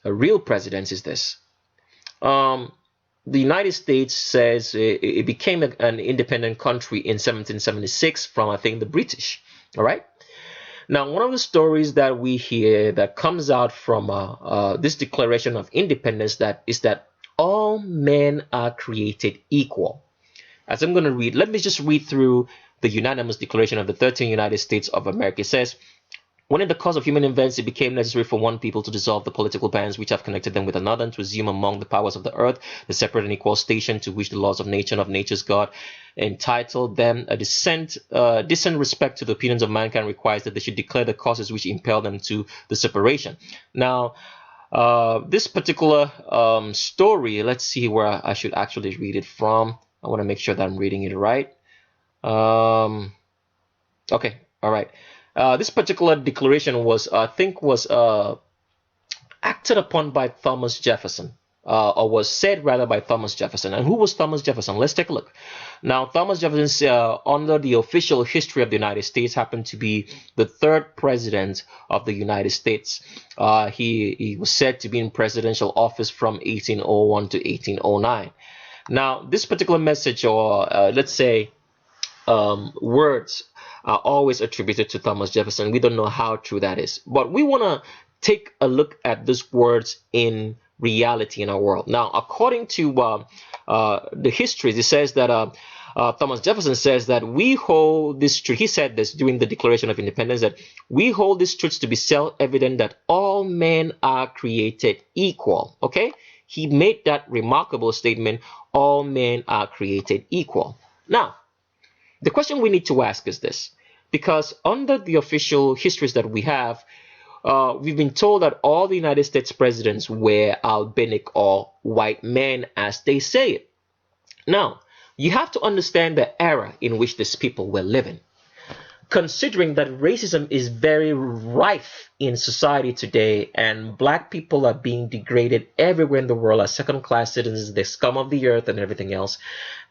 B: real presidents is this. The United States says it became an independent country in 1776 from, I think, the British. All right. Now, one of the stories that we hear that comes out from this Declaration of Independence is that all men are created equal. As I'm going to read, let me just read through the unanimous declaration of the 13 United States of America. It says, when in the course of human events it became necessary for one people to dissolve the political bands which have connected them with another, and to assume among the powers of the earth the separate and equal station to which the laws of nature and of nature's God entitled them, a decent respect to the opinions of mankind requires that they should declare the causes which impel them to the separation. Now, this particular story, let's see where I should actually read it from. I want to make sure that I'm reading it right. Okay, all right. This particular declaration was, I think, acted upon by Thomas Jefferson, or was said rather by Thomas Jefferson. And who was Thomas Jefferson? Let's take a look. Now, Thomas Jefferson, under the official history of the United States, happened to be the third president of the United States. He was said to be in presidential office from 1801 to 1809. Now, this particular message, or let's say words, are always attributed to Thomas Jefferson. We don't know how true that is, but we want to take a look at these words in reality in our world. Now, according to the histories, it says that Thomas Jefferson says that we hold this truth. He said this during the Declaration of Independence, that we hold this truth to be self-evident that all men are created equal. Okay, he made that remarkable statement: all men are created equal. Now, the question we need to ask is this, because under the official histories that we have, we've been told that all the United States presidents were albinic or white men, as they say it. Now, you have to understand the era in which these people were living. Considering that racism is very rife in society today, and black people are being degraded everywhere in the world as second-class citizens, the scum of the earth and everything else,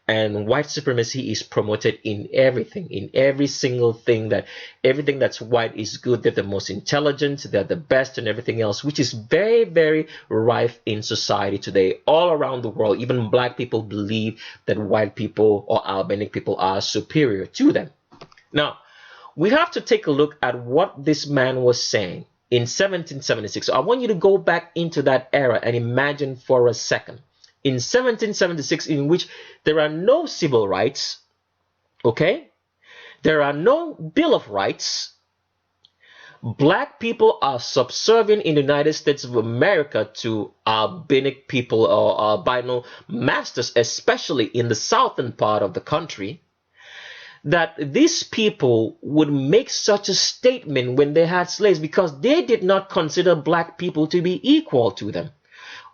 B: and white supremacy is promoted in everything, in every single thing, that everything that's white is good, they're the most intelligent, they're the best, and everything else, which is very, very rife in society today all around the world. Even black people believe that white people or albanic people are superior to them. Now, we have to take a look at what this man was saying in 1776. So I want you to go back into that era and imagine for a second. In 1776, in which there are no civil rights, okay? There are no Bill of Rights. Black people are subservient in the United States of America to albinic people or albino masters, especially in the southern part of the country. That these people would make such a statement when they had slaves, because they did not consider black people to be equal to them.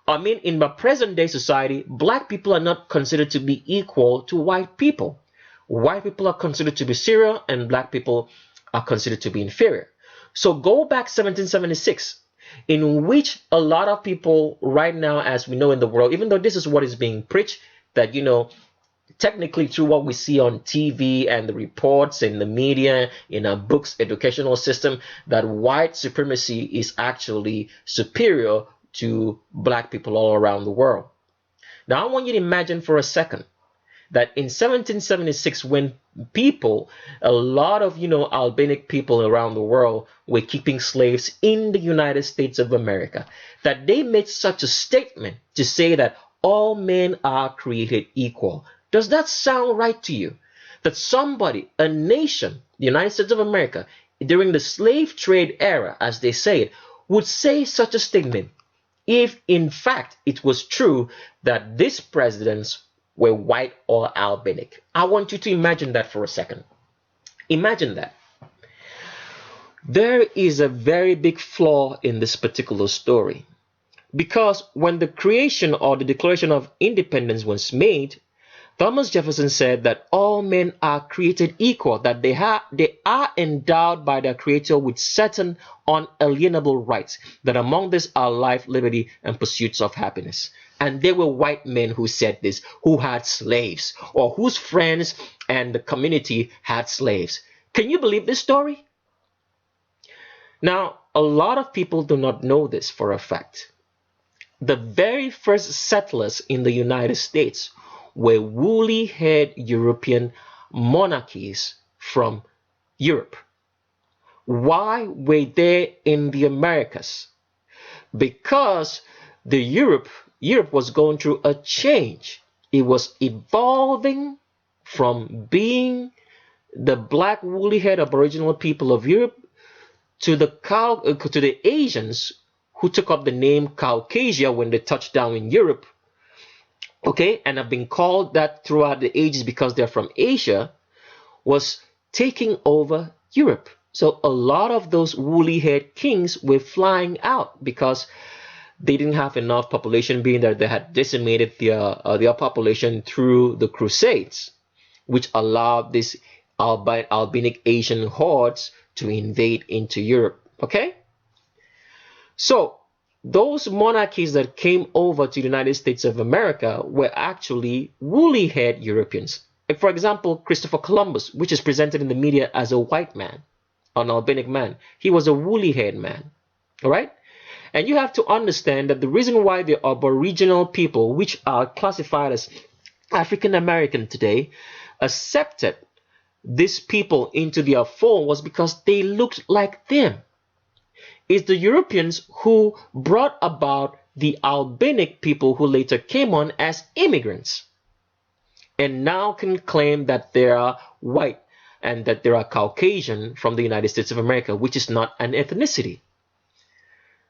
B: I mean, in the present day society, black people are not considered to be equal to white people. White people are considered to be superior and black people are considered to be inferior. So go back 1776, in which a lot of people right now, as we know in the world, even though this is what is being preached, that, you know, technically through what we see on TV and the reports in the media, in our books, educational system, that white supremacy is actually superior to black people all around the world. Now, I want you to imagine for a second that in 1776, when people, a lot of, albinic people around the world were keeping slaves in the United States of America, that they made such a statement to say that all men are created equal. Does that sound right to you? That somebody, a nation, the United States of America, during the slave trade era, as they say it, would say such a statement, if in fact it was true that these presidents were white or albinic? I want you to imagine that for a second. Imagine that. There is a very big flaw in this particular story, because when the creation or the Declaration of Independence was made, Thomas Jefferson said that all men are created equal, that they are endowed by their Creator with certain unalienable rights, that among these are life, liberty, and pursuits of happiness. And there were white men who said this, who had slaves, or whose friends and the community had slaves. Can you believe this story? Now, a lot of people do not know this for a fact. The very first settlers in the United States were woolly-haired European monarchies from Europe. Why were they in the Americas? Because the Europe was going through a change. It was evolving from being the black woolly head aboriginal people of Europe to the Asians who took up the name Caucasia when they touched down in Europe, okay, and have been called that throughout the ages because they're from Asia, was taking over Europe. So a lot of those woolly haired kings were flying out because they didn't have enough population, being that they had decimated their population through the Crusades, which allowed these albinic Asian hordes to invade into Europe. Okay? So those monarchies that came over to the United States of America were actually woolly-haired Europeans. Like, for example, Christopher Columbus, which is presented in the media as a white man, an albinic man. He was a woolly-haired man. All right? And you have to understand that the reason why the Aboriginal people, which are classified as African American today, accepted these people into their fold was because they looked like them. It's the Europeans who brought about the albinic people who later came on as immigrants and now can claim that they are white and that they are Caucasian from the United States of America, which is not an ethnicity.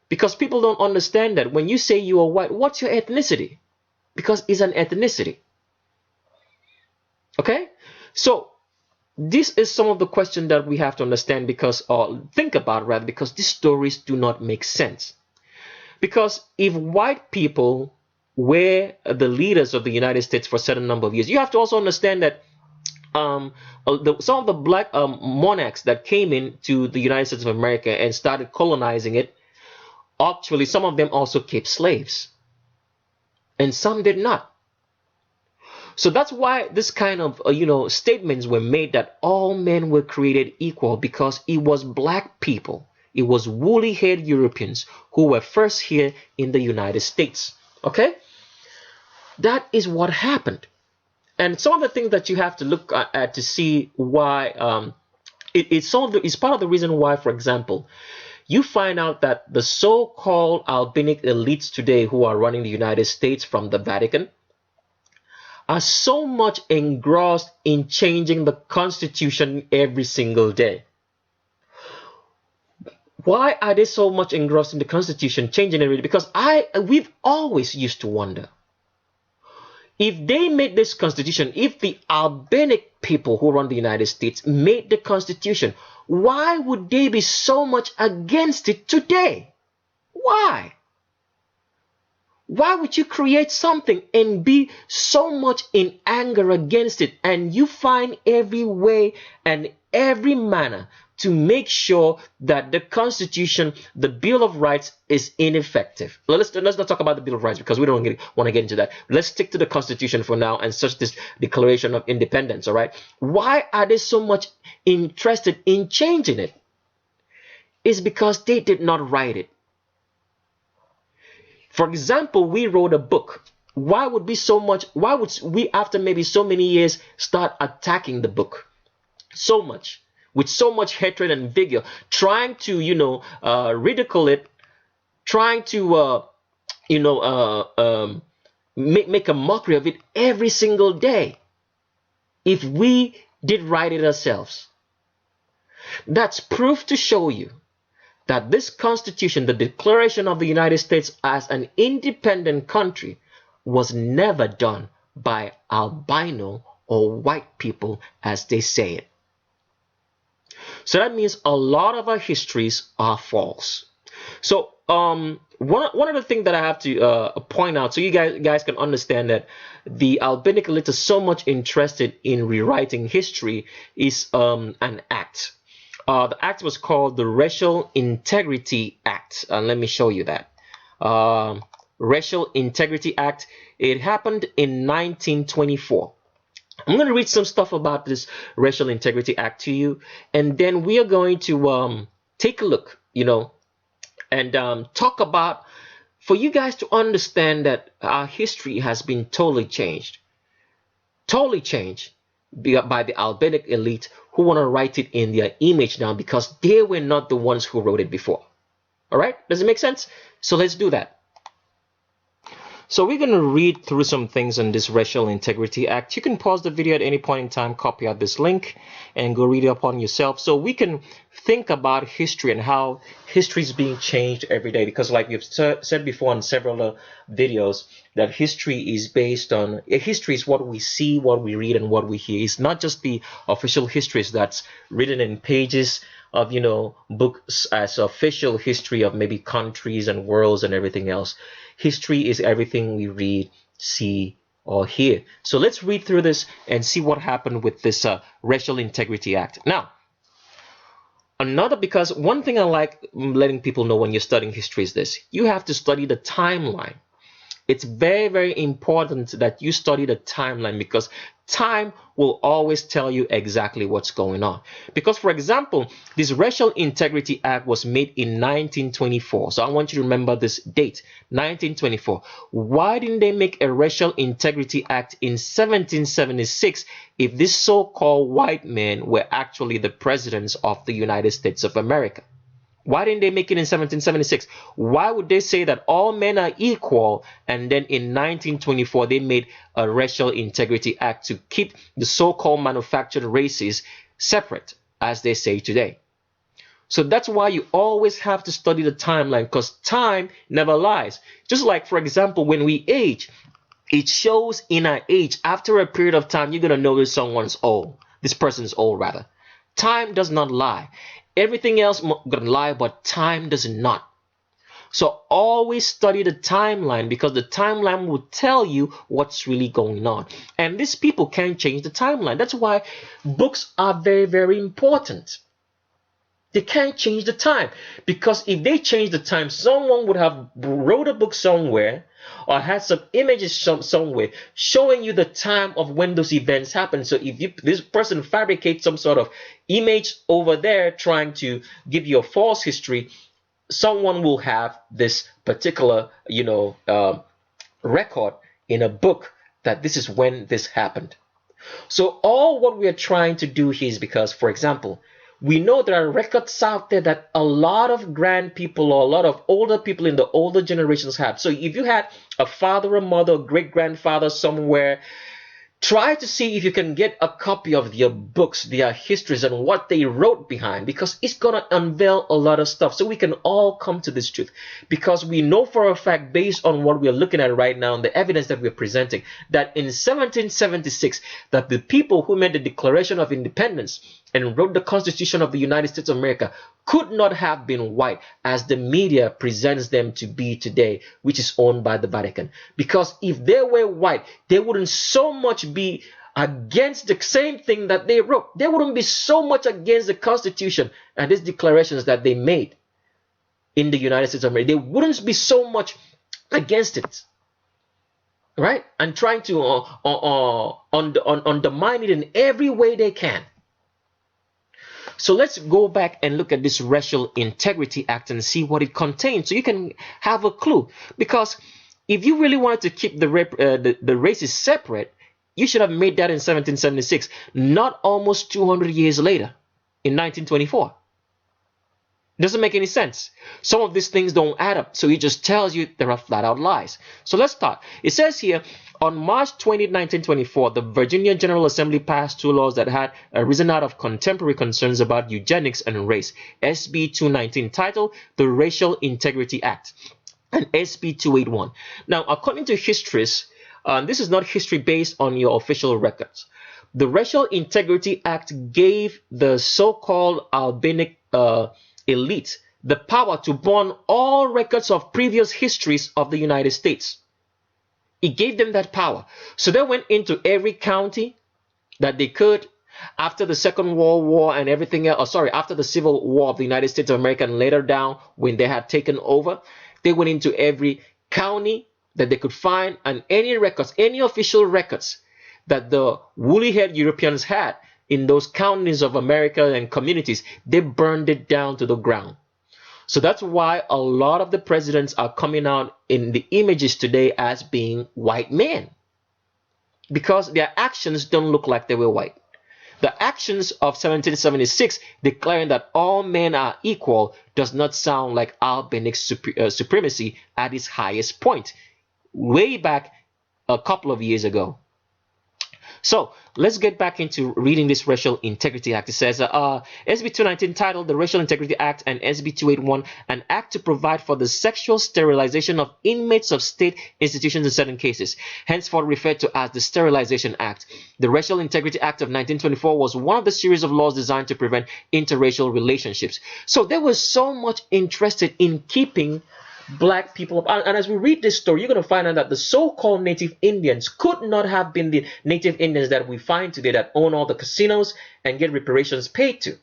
B: Because people don't understand that when you say you are white, what's your ethnicity? Because it's an ethnicity. Okay? So this is some of the questions that we have to understand because, or think about rather, because these stories do not make sense. Because if white people were the leaders of the United States for a certain number of years, you have to also understand that some of the black monarchs that came into the United States of America and started colonizing it, actually some of them also kept slaves. And some did not. So that's why this kind of statements were made that all men were created equal, because it was black people, it was woolly-haired Europeans who were first here in the United States. Okay, that is what happened. And some of the things that you have to look at to see why it's part of the reason why, for example, you find out that the so-called albinic elites today who are running the United States from the Vatican are so much engrossed in changing the Constitution every single day. Why are they so much engrossed in the Constitution, changing it? Because we've always used to wonder, if they made this Constitution, if the albinic people who run the United States made the Constitution, why would they be so much against it today? Why? Why would you create something and be so much in anger against it, and you find every way and every manner to make sure that the Constitution, the Bill of Rights, is ineffective? Let's not talk about the Bill of Rights because we don't want to get into that. Let's stick to the Constitution for now and such this Declaration of Independence, all right? Why are they so much interested in changing it? It's because they did not write it. For example, we wrote a book. Why would we, after maybe so many years, start attacking the book so much, with so much hatred and vigor, trying to, ridicule it, trying to, make a mockery of it every single day, if we did write it ourselves? That's proof to show you that this Constitution, the Declaration of the United States as an independent country, was never done by albino or white people as they say it. So that means a lot of our histories are false. So one of the things that I have to point out, so you guys can understand that the albinic elite is so much interested in rewriting history, is an act. The act was called the Racial Integrity Act. Let me show you that. Racial Integrity Act. It happened in 1924. I'm going to read some stuff about this Racial Integrity Act to you, and then we are going to take a look, and talk about, for you guys to understand that our history has been totally changed by the albinic elite who want to write it in their image now because they were not the ones who wrote it before. All right, does it make sense? So let's do that. So we're going to read through some things on this Racial Integrity Act. You can pause the video at any point in time, copy out this link, and go read it upon yourself. So we can think about history and how history is being changed every day. Because like we've said before in several videos, that history is based on, history is what we see, what we read, and what we hear. It's not just the official histories that's written in pages of, you know, books as official history of maybe countries and worlds and everything else. History is everything we read, see, or hear. So let's read through this and see what happened with this Racial Integrity Act. Now, because one thing I like letting people know when you're studying history is this: you have to study the timeline. It's very, very important that you study the timeline, because time will always tell you exactly what's going on. Because, for example, this Racial Integrity Act was made in 1924. So I want you to remember this date, 1924. Why didn't they make a Racial Integrity Act in 1776 if these so-called white men were actually the presidents of the United States of America? Why didn't they make it in 1776? Why would they say that all men are equal, and then in 1924 they made a Racial Integrity Act to keep the so-called manufactured races separate, as they say today? So that's why you always have to study the timeline, because time never lies. Just like, for example, when we age, it shows in our age. After a period of time, you're going to notice someone's old. This person's old, rather. Time does not lie. Everything else gonna lie, but time does not. So always study the timeline, because the timeline will tell you what's really going on. And these people can't change the timeline. That's why books are very, very important. They can't change the time, because if they change the time, someone would have wrote a book somewhere or had some images somewhere showing you the time of when those events happen. So if this person fabricates some sort of image over there trying to give you a false history, someone will have this particular, record in a book that this is when this happened. So all what we are trying to do here is because, for example, we know there are records out there that a lot of grand people or a lot of older people in the older generations have. So if you had a father, a mother, a great-grandfather somewhere, try to see if you can get a copy of their books, their histories, and what they wrote behind, because it's going to unveil a lot of stuff so we can all come to this truth. Because we know for a fact, based on what we're looking at right now and the evidence that we're presenting, that in 1776, that the people who made the Declaration of Independence and wrote the Constitution of the United States of America could not have been white, as the media presents them to be today, which is owned by the Vatican. Because if they were white, they wouldn't so much be against the same thing that they wrote. They wouldn't be so much against the Constitution and these declarations that they made in the United States of America. They wouldn't be so much against it, right? And trying to undermine it in every way they can. So let's go back and look at this Racial Integrity Act and see what it contains, so you can have a clue. Because if you really wanted to keep the races separate, you should have made that in 1776, not almost 200 years later, in 1924. Doesn't make any sense. Some of these things don't add up, so it just tells you there are flat-out lies. So let's start. It says here, on March 20, 1924, the Virginia General Assembly passed two laws that had arisen out of contemporary concerns about eugenics and race. SB 219, titled the Racial Integrity Act, and SB 281. Now, according to histories, this is not history based on your official records. The Racial Integrity Act gave the so-called Albanic elite the power to burn all records of previous histories of the United States. It gave them that power. So they went into every county that they could after the Second World War and everything else. After the Civil War of the United States of America, and later down when they had taken over, they went into every county that they could find, and any records, any official records that the woolly-haired Europeans had in those counties of America and communities, they burned it down to the ground. So that's why a lot of the presidents are coming out in the images today as being white men, because their actions don't look like they were white. The actions of 1776 declaring that all men are equal does not sound like Albanic supremacy at its highest point, way back a couple of years ago. So let's get back into reading this Racial Integrity Act. It says SB 219 titled the Racial Integrity Act and SB 281 an act to provide for the sexual sterilization of inmates of state institutions in certain cases, henceforth referred to as the Sterilization Act. The Racial Integrity Act of 1924 was one of the series of laws designed to prevent interracial relationships. So there was so much interested in keeping black people up. And as we read this story, you're going to find out that the so-called native Indians could not have been the native Indians that we find today that own all the casinos and get reparations paid to,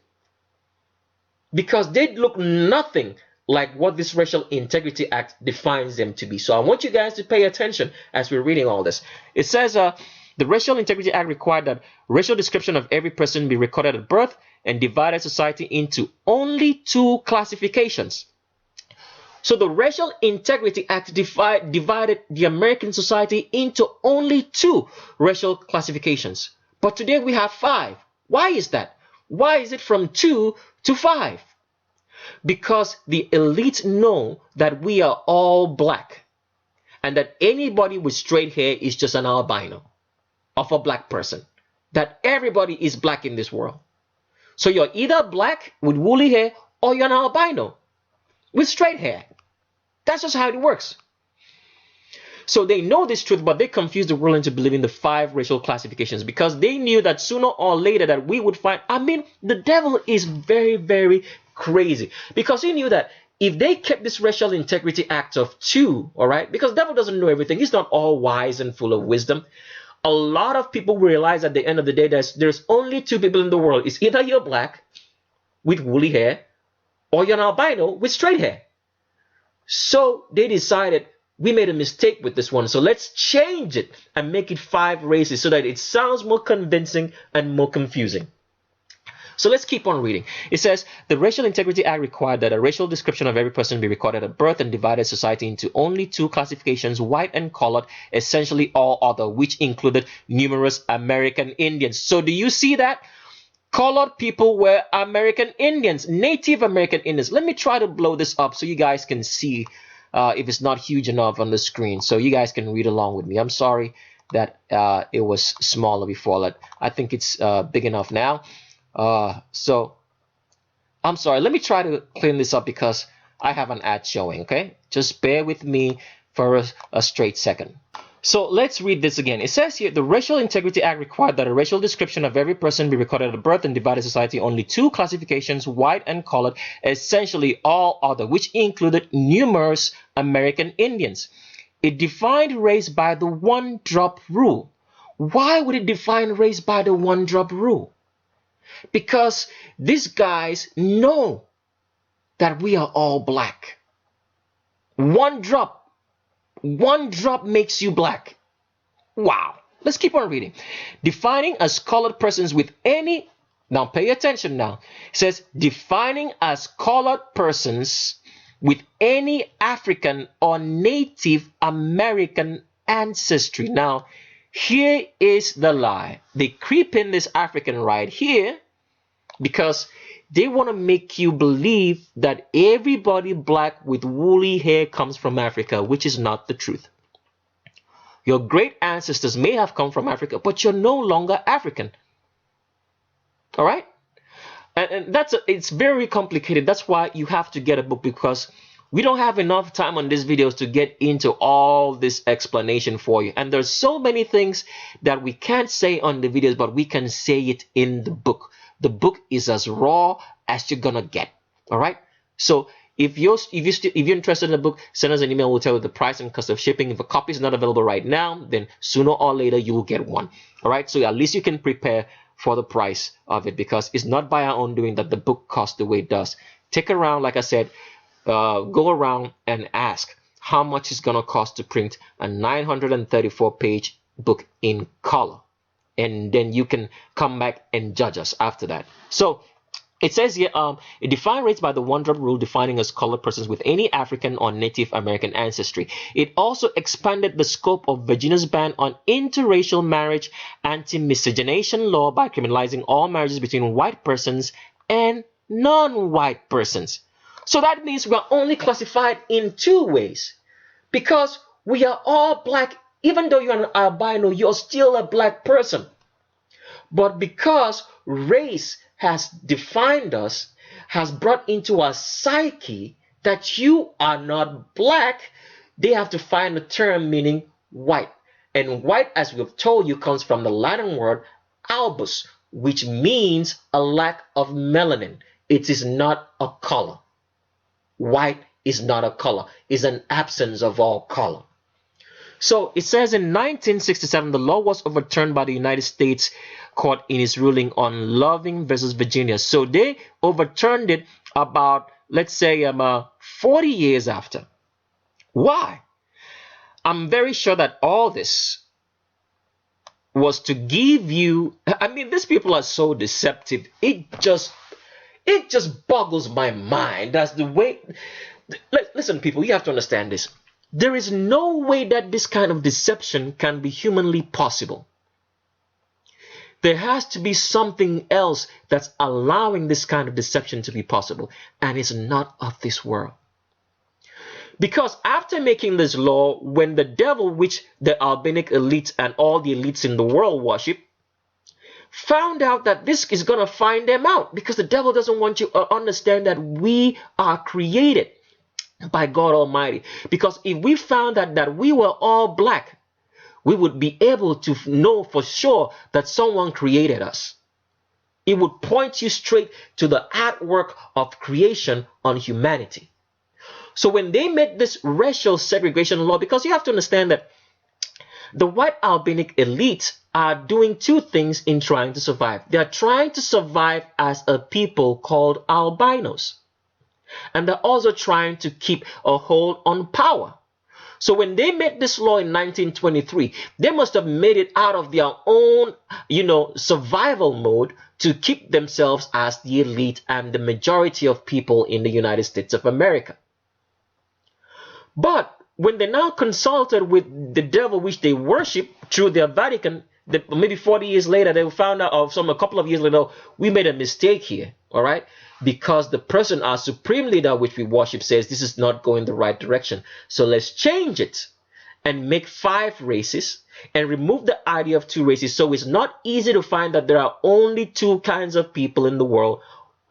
B: because they look nothing like what this Racial Integrity Act defines them to be. So I want you guys to pay attention as we're reading all this. It says the Racial Integrity Act required that racial description of every person be recorded at birth and divided society into only 2 classifications. So the Racial Integrity Act divided the American society into only 2 racial classifications. But today we have 5. Why is that? Why is it from 2 to 5? Because the elite know that we are all black and that anybody with straight hair is just an albino of a black person. That everybody is black in this world. So you're either black with woolly hair or you're an albino with straight hair. That's just how it works. So they know this truth, but they confuse the world into believing the 5 racial classifications because they knew that sooner or later that we would find, I mean, the devil is very, very crazy, because he knew that if they kept this Racial Integrity Act of 2, all right, because the devil doesn't know everything. He's not all wise and full of wisdom. A lot of people realize at the end of the day that there's only 2 people in the world. It's either you're black with woolly hair or you're an albino with straight hair. So they decided we made a mistake with this one. So let's change it and make it 5 races so that it sounds more convincing and more confusing. So let's keep on reading. It says the Racial Integrity Act required that a racial description of every person be recorded at birth and divided society into only 2 classifications, white and colored, essentially all other, which included numerous American Indians. So do you see that? Colored people were American Indians, Native American Indians. Let me try to blow this up so you guys can see if it's not huge enough on the screen, so you guys can read along with me. I'm sorry that it was smaller before. I think it's big enough now. So I'm sorry. Let me try to clean this up because I have an ad showing. Okay, just bear with me for a straight second. So let's read this again. It says here, the Racial Integrity Act required that a racial description of every person be recorded at birth and divided society only 2 classifications, white and colored, essentially all other, which included numerous American Indians. It defined race by the 1-drop rule. Why would it define race by the 1-drop rule? Because these guys know that we are all black. 1 drop. 1 drop makes you black. Wow. Let's keep on reading. Defining as colored persons with any, now pay attention now. It says defining as colored persons with any African or Native American ancestry. Now, here is the lie. They creep in this African right here because they want to make you believe that everybody black with woolly hair comes from Africa, which is not the truth. Your great ancestors may have come from Africa, but you're no longer African. All right? And it's very complicated. That's why you have to get a book, because we don't have enough time on these videos to get into all this explanation for you. And there's so many things that we can't say on the videos, but we can say it in the book. The book is as raw as you're gonna get. All right. So if you're interested in the book, send us an email. We'll tell you the price and cost of shipping. If a copy is not available right now, then sooner or later you will get one. All right. So at least you can prepare for the price of it, because it's not by our own doing that the book costs the way it does. Take around, like I said, go around and ask how much it's gonna cost to print a 934-page book in color. And then you can come back and judge us after that. So It says here, it defined race by the one-drop rule defining as colored persons with any African or Native American ancestry. It also expanded the scope of Virginia's ban on interracial marriage, anti-miscegenation law by criminalizing all marriages between white persons and non-white persons. So that means we are only classified in two ways, because we are all black. Even though you're an albino, you're still a black person. But because race has defined us, has brought into our psyche that you are not black, they have to find a term meaning white. And white, as we've told you, comes from the Latin word albus, which means a lack of melanin. It is not a color. White is not a color. It's an absence of all color. So it says in 1967, the law was overturned by the United States court in its ruling on Loving versus Virginia. So they overturned it about, let's say, 40 years after. Why? I'm very sure that all this was to give you, I mean, these people are so deceptive. It just boggles my mind. That's the way. Listen, people, you have to understand this. There is no way that this kind of deception can be humanly possible. There has to be something else that's allowing this kind of deception to be possible, and it's not of this world. Because after making this law, when the devil, which the Albanic elite and all the elites in the world worship, found out that this is going to find them out, because the devil doesn't want you to understand that we are created by God Almighty. Because if we found out that we were all black, we would be able to know for sure that someone created us. It would point you straight to the artwork of creation on humanity. So when they made this racial segregation law, because you have to understand that the white Albanic elite are doing two things in trying to survive. They are trying to survive as a people called albinos. And they're also trying to keep a hold on power. So when they made this law in 1923, they must have made it out of their own, survival mode to keep themselves as the elite and the majority of people in the United States of America. But when they now consulted with the devil, which they worship through their Vatican, maybe 40 years later, they found out, or a couple of years later, we made a mistake here, all right? Because the person, our supreme leader, which we worship, says this is not going the right direction. So let's change it and make 5 races and remove the idea of 2 races. So it's not easy to find that there are only 2 kinds of people in the world.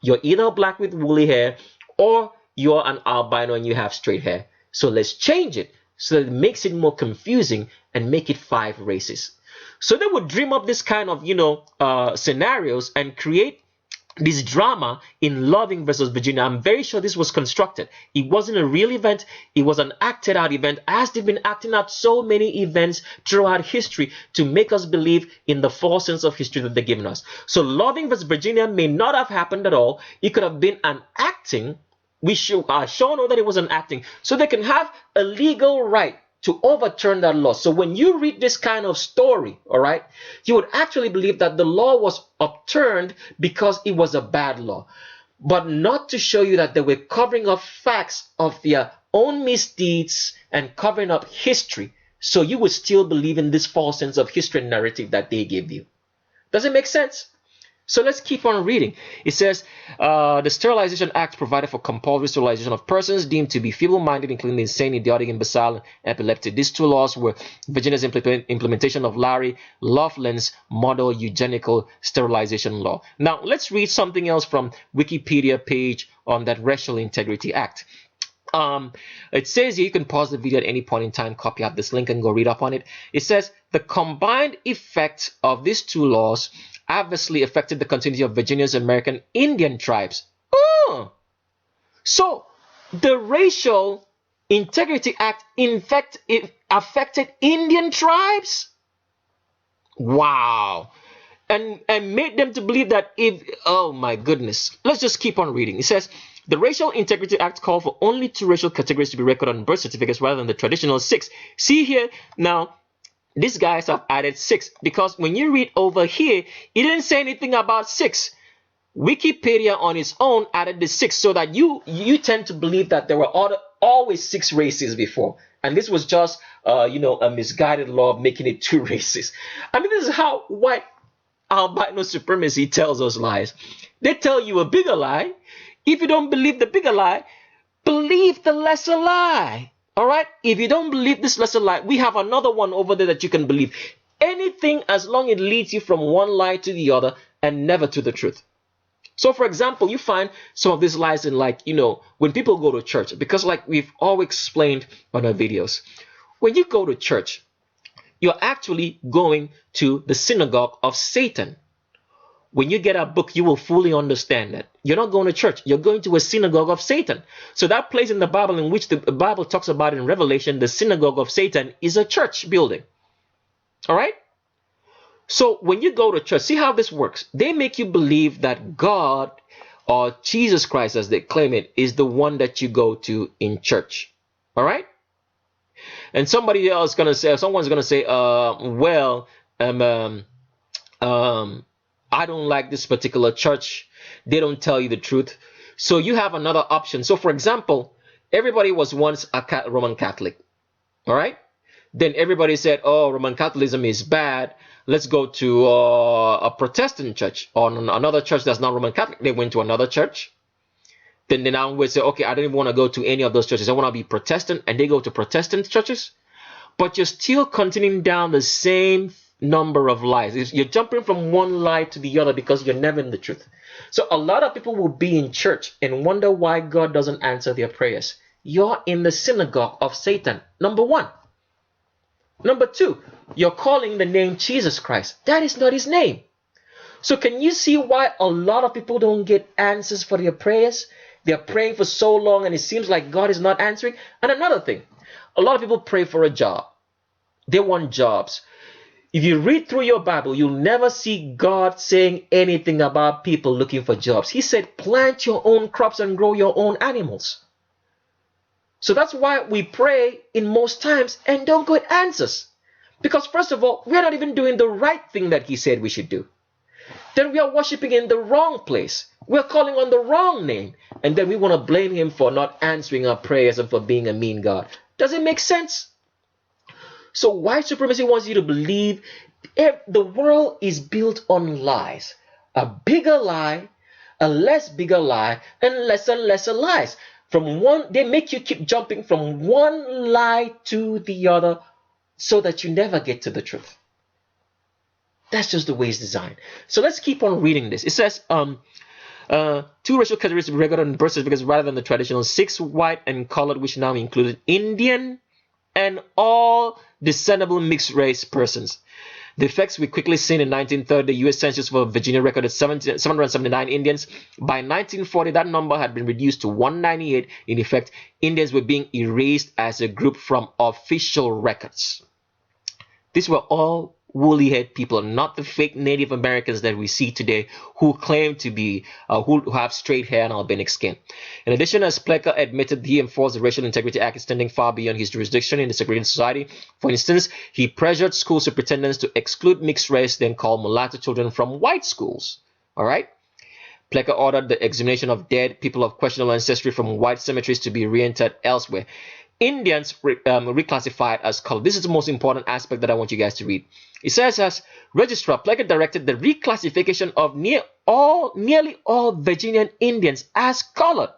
B: You're either black with woolly hair or you're an albino and you have straight hair. So let's change it so that it makes it more confusing and make it 5 races. So they would dream up this kind of, scenarios and create this drama in Loving versus Virginia. I'm very sure this was constructed. It wasn't a real event. It was an acted out event, as they've been acting out so many events throughout history to make us believe in the false sense of history that they're giving us. So Loving versus Virginia may not have happened at all. It could have been an acting. We should sure know that it was an acting, so they can have a legal right to overturn that law. So when you read this kind of story, all right, you would actually believe that the law was upturned because it was a bad law, but not to show you that they were covering up facts of their own misdeeds and covering up history. So you would still believe in this false sense of history narrative that they give you. Does it make sense? So let's keep on reading. It says, the Sterilization Act provided for compulsory sterilization of persons deemed to be feeble-minded, including the insane, idiotic, imbecile, and epileptic. These 2 laws were Virginia's implementation of Larry Laughlin's model eugenical sterilization law. Now, let's read something else from Wikipedia page on that Racial Integrity Act. It says here, you can pause the video at any point in time, copy out this link and go read up on it. It says, the combined effect of these 2 laws adversely affected the continuity of Virginia's American Indian tribes. So the Racial Integrity Act affected Indian tribes? Wow. And made them to believe that oh my goodness. Let's just keep on reading. It says, the Racial Integrity Act called for only 2 racial categories to be recorded on birth certificates rather than the traditional 6. See here, now, these guys have added 6, because when you read over here, it didn't say anything about 6. Wikipedia on its own added the 6, so that you tend to believe that there were always 6 races before, and this was just a misguided law of making it 2 races. I mean, this is how white albino supremacy tells us lies. They tell you a bigger lie. If you don't believe the bigger lie, believe the lesser lie. All right? If you don't believe this lesser lie, we have another one over there that you can believe. Anything as long as it leads you from one lie to the other and never to the truth. So, for example, you find some of these lies in, like, when people go to church, because like we've all explained on our videos, when you go to church, you're actually going to the synagogue of Satan. When you get a book, you will fully understand that. You're not going to church. You're going to a synagogue of Satan. So that place in the Bible in which the Bible talks about in Revelation, the synagogue of Satan, is a church building. All right? So when you go to church, see how this works. They make you believe that God, or Jesus Christ, as they claim it, is the one that you go to in church. All right? And someone's going to say, I don't like this particular church. They don't tell you the truth. So you have another option. So, for example, everybody was once a Roman Catholic. All right? Then everybody said, oh, Roman Catholicism is bad. Let's go to a Protestant church, or another church that's not Roman Catholic. They went to another church. Then they now would say, okay, I don't even want to go to any of those churches. I want to be Protestant. And they go to Protestant churches. But you're still continuing down the same number of lies. You're jumping from one lie to the other because you're never in the truth. So a lot of people will be in church and wonder why God doesn't answer their prayers. You're in the synagogue of Satan, number one. Number two, you're calling the name Jesus Christ. That is not his name. So can you see why a lot of people don't get answers for their prayers? They're praying for so long and it seems like God is not answering. And another thing, a lot of people pray for a job. They want jobs. If you read through your Bible, you'll never see God saying anything about people looking for jobs. He said, plant your own crops and grow your own animals. So that's why we pray in most times and don't get answers. Because first of all, we're not even doing the right thing that he said we should do. Then we are worshiping in the wrong place. We're calling on the wrong name. And then we want to blame him for not answering our prayers and for being a mean God. Does it make sense? So white supremacy wants you to believe the world is built on lies. A bigger lie, a less bigger lie, and lesser lies. They make you keep jumping from one lie to the other so that you never get to the truth. That's just the way it's designed. So let's keep on reading this. It says, 2 racial categories were recorded on birth certificates rather than the traditional 6 white and colored, which now included Indian and all descendable mixed race persons. The effects we quickly seen in 1930, the U.S. Census for Virginia recorded 779 Indians. By 1940, that number had been reduced to 198. In effect, Indians were being erased as a group from official records. These were all woolly-haired people, not the fake Native Americans that we see today who claim to be, who have straight hair and albanic skin. In addition, as Plecker admitted, he enforced the Racial Integrity Act extending far beyond his jurisdiction in the segregated society. For instance, he pressured school superintendents to exclude mixed race, then call mulatto children from white schools. All right? Plecker ordered the exhumation of dead people of questionable ancestry from white cemeteries to be reinterred elsewhere. Indians reclassified as colored. This is the most important aspect that I want you guys to read. It says, as registrar, Plecker directed the reclassification of nearly all Virginian Indians as colored.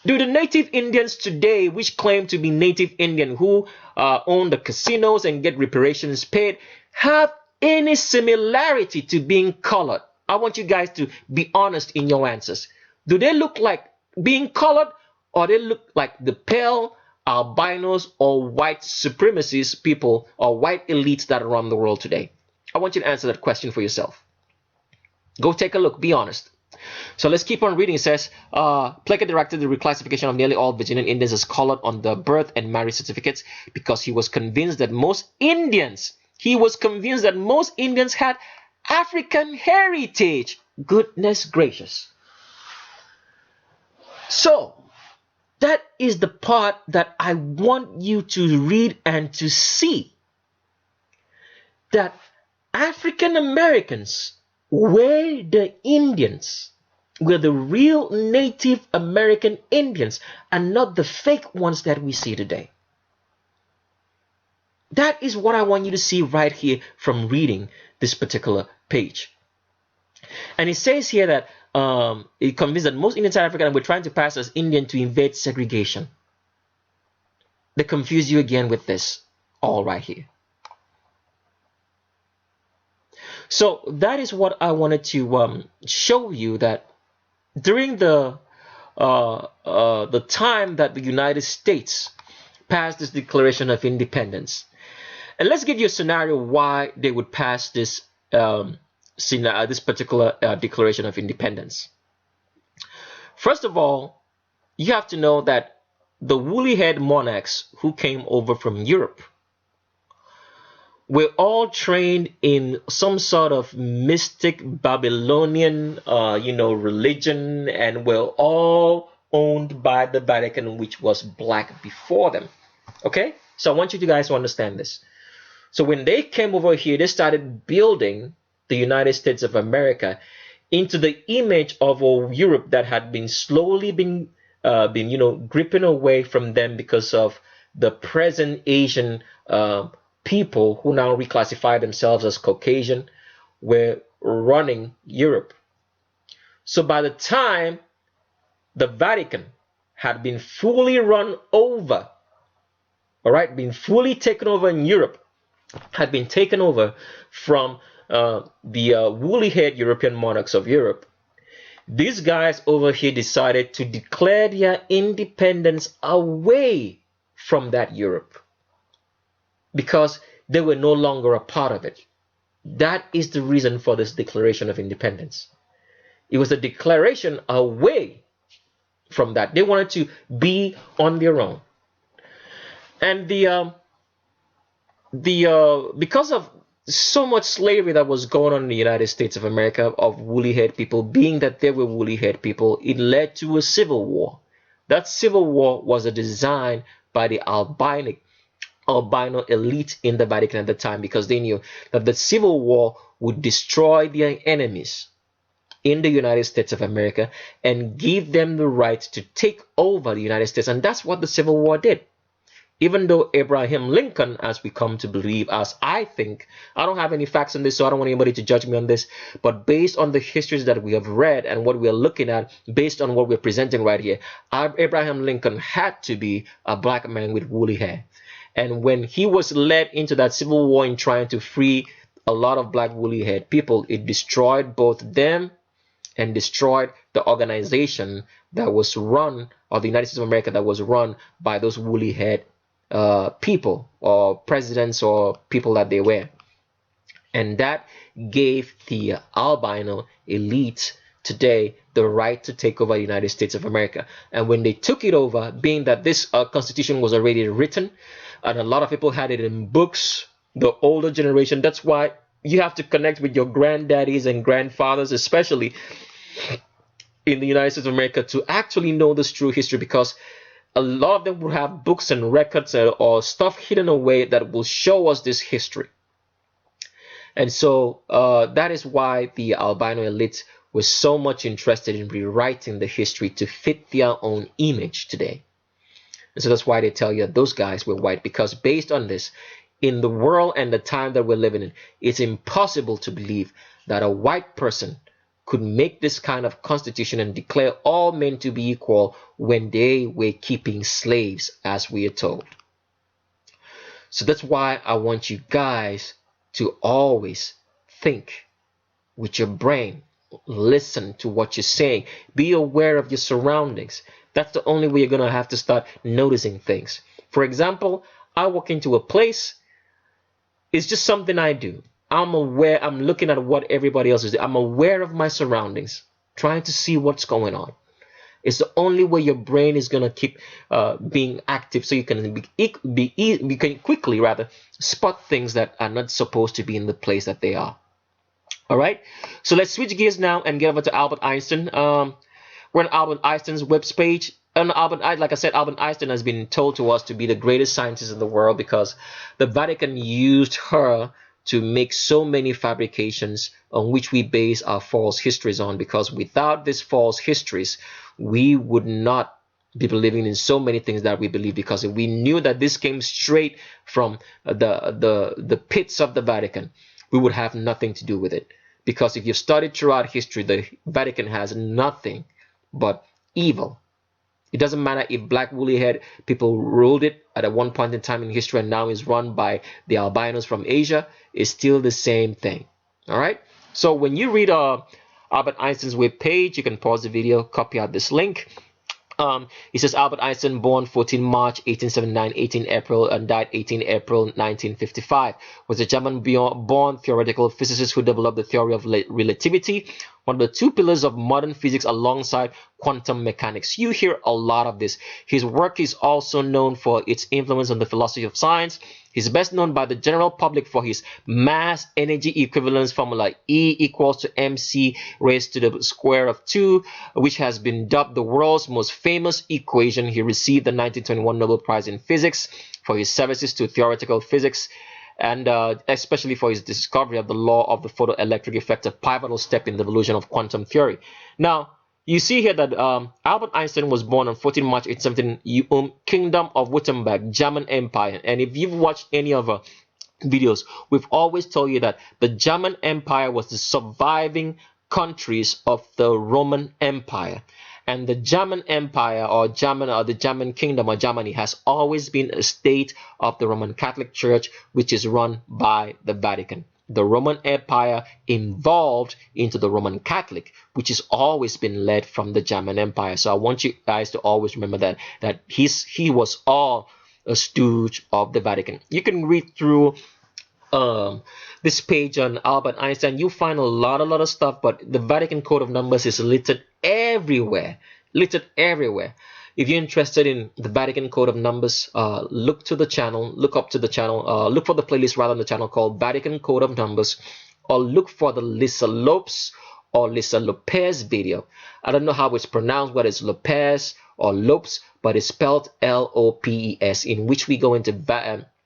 B: Do the native Indians today, which claim to be native Indian, who own the casinos and get reparations paid, have any similarity to being colored? I want you guys to be honest in your answers. Do they look like being colored, or they look like the pale albinos or white supremacist people or white elites that run the world today? I want you to answer that question for yourself. Go take a look. Be honest. So let's keep on reading. It says, Plecker directed the reclassification of nearly all Virginian Indians as colored on the birth and marriage certificates because he was convinced that most Indians had African heritage. Goodness gracious. So that is the part that I want you to read and to see. That African Americans where the Indians were the real Native American Indians and not the fake ones that we see today. That is what I want you to see right here from reading this particular page. And it says here that it convinced that most Indian South Africans were trying to pass as Indian to evade segregation. They confuse you again with this, all right here. So that is what I wanted to show you, that during the time that the United States passed this Declaration of Independence, and let's give you a scenario why they would pass this this particular Declaration of Independence. First of all, you have to know that the woolly-haired monarchs who came over from Europe were all trained in some sort of mystic Babylonian, religion, and were all owned by the Vatican, which was black before them. Okay, so I want you guys to understand this. So when they came over here, they started building the United States of America into the image of a Europe that had been slowly been gripping away from them because of the present Asian people who now reclassify themselves as Caucasian were running Europe. So by the time the Vatican had been fully run over, all right, been fully taken over in Europe, had been taken over from the woolly-haired European monarchs of Europe, these guys over here decided to declare their independence away from that Europe because they were no longer a part of it. That is the reason for this Declaration of Independence. It was a declaration away from that. They wanted to be on their own. And because of so much slavery that was going on in the United States of America of woolly-haired people, being that they were woolly-haired people, it led to a civil war. That civil war was a design by the albino elite in the Vatican at the time, because they knew that the civil war would destroy their enemies in the United States of America and give them the right to take over the United States. And that's what the Civil War did. Even though Abraham Lincoln, as we come to believe, as I think, I don't have any facts on this, so I don't want anybody to judge me on this, but based on the histories that we have read and what we're looking at, based on what we're presenting right here, Abraham Lincoln had to be a black man with woolly hair. And when he was led into that civil war in trying to free a lot of black woolly-haired people, it destroyed both them and destroyed the organization that was run, or the United States of America that was run by those woolly-haired people or presidents or people that they were. And that gave the albino elite today the right to take over the United States of America. And when they took it over, being that this constitution was already written and a lot of people had it in books, the older generation, that's why you have to connect with your granddaddies and grandfathers, especially in the United States of America, to actually know this true history, because a lot of them will have books and records or stuff hidden away that will show us this history. And so that is why the albino elite was so much interested in rewriting the history to fit their own image today. And so that's why they tell you that those guys were white, because based on this, in the world and the time that we're living in, it's impossible to believe that a white person could make this kind of constitution and declare all men to be equal when they were keeping slaves, as we are told. So that's why I want you guys to always think with your brain. Listen to what you're saying. Be aware of your surroundings. That's the only way you're going to have to start noticing things. For example, I walk into a place. It's just something I do. I'm aware. I'm looking at what everybody else is doing. I'm aware of my surroundings, trying to see what's going on. It's the only way your brain is going to keep being active, so you can you can quickly spot things that are not supposed to be in the place that they are. All right, so let's switch gears now and get over to Albert Einstein. We're on Albert Einstein's web page. And like I said, Albert Einstein has been told to us to be the greatest scientist in the world because the Vatican used her to make so many fabrications on which we base our false histories on, because without these false histories, we would not be believing in so many things that we believe, because if we knew that this came straight from the pits of the Vatican, we would have nothing to do with it. Because if you've studied throughout history, the Vatican has nothing but evil. It doesn't matter if black woolly head people ruled it at one point in time in history and now is run by the albinos from Asia. It's still the same thing. All right. So when you read Albert Einstein's webpage, you can pause the video, copy out this link. It says Albert Einstein, born 14 March 1879, 18 April, and died 18 April 1955, was a German-born theoretical physicist who developed the theory of relativity, one of the two pillars of modern physics alongside quantum mechanics. You hear a lot of this. His work is also known for its influence on the philosophy of science. He's best known by the general public for his mass energy equivalence formula, E equals to mc raised to the square of 2, which has been dubbed the world's most famous equation. He received the 1921 Nobel Prize in Physics for his services to theoretical physics, and especially for his discovery of the law of the photoelectric effect, a pivotal step in the evolution of quantum theory. Now, you see here that Albert Einstein was born on 14 March 1817, Kingdom of Württemberg, German Empire. And if you've watched any of our videos, we've always told you that the German Empire was the surviving countries of the Roman Empire. And the German Empire, or the German Kingdom, or Germany, has always been a state of the Roman Catholic Church, which is run by the Vatican. The Roman Empire evolved into the Roman Catholic, which has always been led from the German Empire. So I want you guys to always remember that he was all a stooge of the Vatican. You can read through this page on Albert Einstein. You find a lot of stuff, but the Vatican Code of Numbers is littered everywhere. If you're interested in the Vatican Code of Numbers, look up to the channel, look for the playlist rather on the channel called Vatican Code of Numbers, or look for the Lisa Lopes or Lisa Lopez video. I don't know how it's pronounced, whether it's Lopez or Lopes, but it's spelled Lopes, in which we go into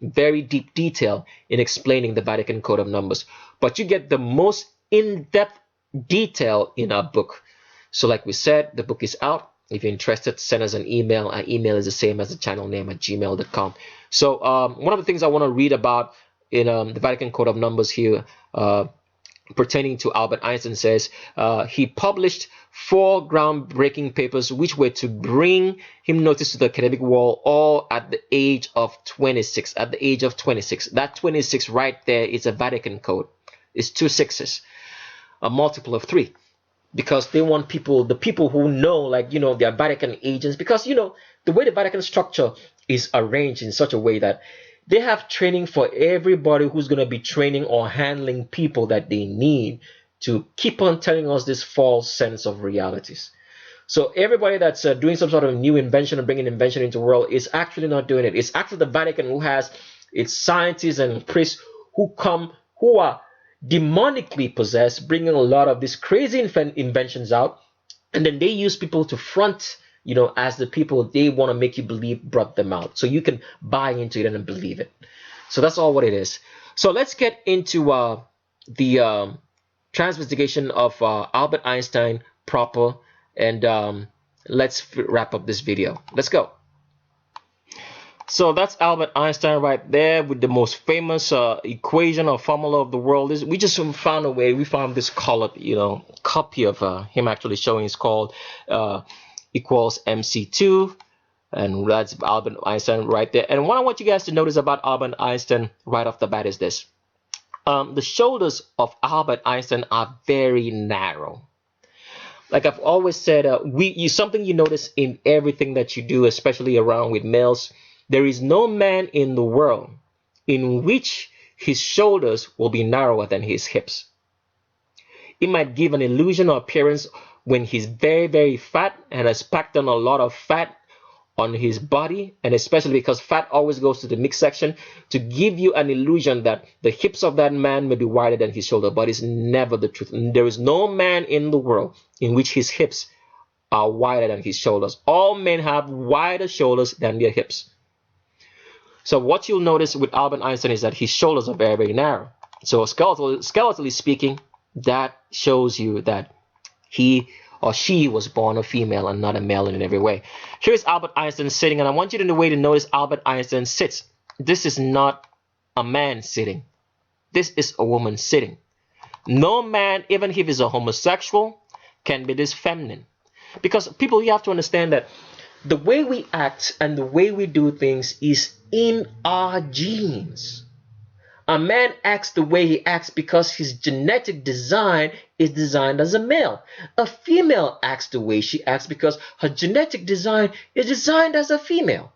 B: very deep detail in explaining the Vatican Code of Numbers. But you get the most in-depth detail in our book. So like we said, the book is out. If you're interested, send us an email. Our email is the same as the channel name at gmail.com. So one of the things I want to read about in the Vatican Code of Numbers here, pertaining to Albert Einstein, says he published 4 groundbreaking papers which were to bring him notice to the academic world, all at the age of 26. At the age of 26. That 26 right there is a Vatican Code. It's 2 6s, a multiple of 3. Because they want the people who know, like, they're Vatican agents, because, the way the Vatican structure is arranged in such a way that they have training for everybody who's going to be training or handling people that they need to keep on telling us this false sense of realities. So everybody that's doing some sort of new invention and bringing invention into the world is actually not doing it. It's actually the Vatican who has its scientists and priests who are demonically possessed, bringing a lot of these crazy inventions out, and then they use people to front, as the people they want to make you believe brought them out, so you can buy into it and believe it. So that's all what it is. So let's get into the transvestigation of Albert Einstein proper, and let's wrap up this video. Let's go. So that's Albert Einstein right there with the most famous equation or formula of the world. We just found a way. We found this colored, copy of him actually showing. It's called equals MC2, and that's Albert Einstein right there. And what I want you guys to notice about Albert Einstein right off the bat is this: the shoulders of Albert Einstein are very narrow. Like I've always said, something you notice in everything that you do, especially around with males. There is no man in the world in which his shoulders will be narrower than his hips. It might give an illusion or appearance when he's very, very fat and has packed on a lot of fat on his body, and especially because fat always goes to the midsection, to give you an illusion that the hips of that man may be wider than his shoulder, but it's never the truth. There is no man in the world in which his hips are wider than his shoulders. All men have wider shoulders than their hips. So what you'll notice with Albert Einstein is that his shoulders are very, very narrow. So skeletally speaking, that shows you that he or she was born a female and not a male in every way. Here's Albert Einstein sitting, and I want you to way to notice Albert Einstein sits. This is not a man sitting. This is a woman sitting. No man, even if he's a homosexual, can be this feminine. Because people, you have to understand that the way we act and the way we do things is in our genes. A man acts the way he acts because his genetic design is designed as a male. A female acts the way she acts because her genetic design is designed as a female.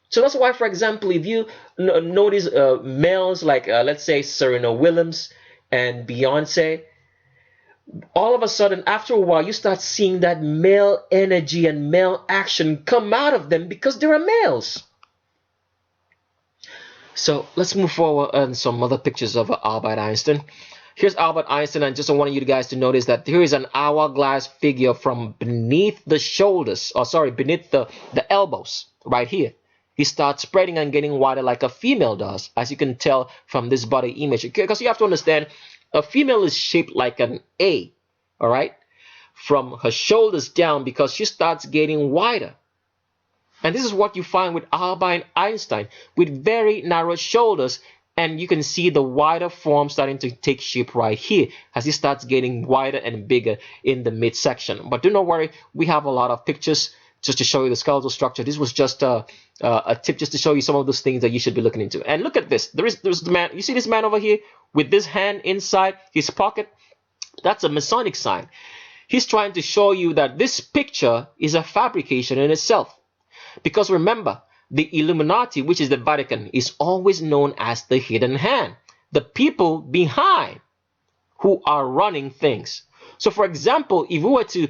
B: So that's why, for example, if you notice males like, let's say, Serena Williams and Beyonce, all of a sudden, after a while, you start seeing that male energy and male action come out of them because they are males. So let's move forward and some other pictures of Albert Einstein. Here's Albert Einstein, and just want you guys to notice that here is an hourglass figure from beneath the shoulders, or sorry, beneath the elbows, right here. He starts spreading and getting wider like a female does, as you can tell from this body image. Because you have to understand, a female is shaped like an A, all right, from her shoulders down, because she starts getting wider. And this is what you find with Albert Einstein, with very narrow shoulders, and you can see the wider form starting to take shape right here as he starts getting wider and bigger in the midsection. But do not worry, we have a lot of pictures just to show you the skeletal structure. This was just a tip just to show you some of those things that you should be looking into. And look at this. There's the man. You see this man over here with this hand inside his pocket? That's a Masonic sign. He's trying to show you that this picture is a fabrication in itself. Because remember, the Illuminati, which is the Vatican, is always known as the hidden hand, the people behind who are running things. So, for example, if we were to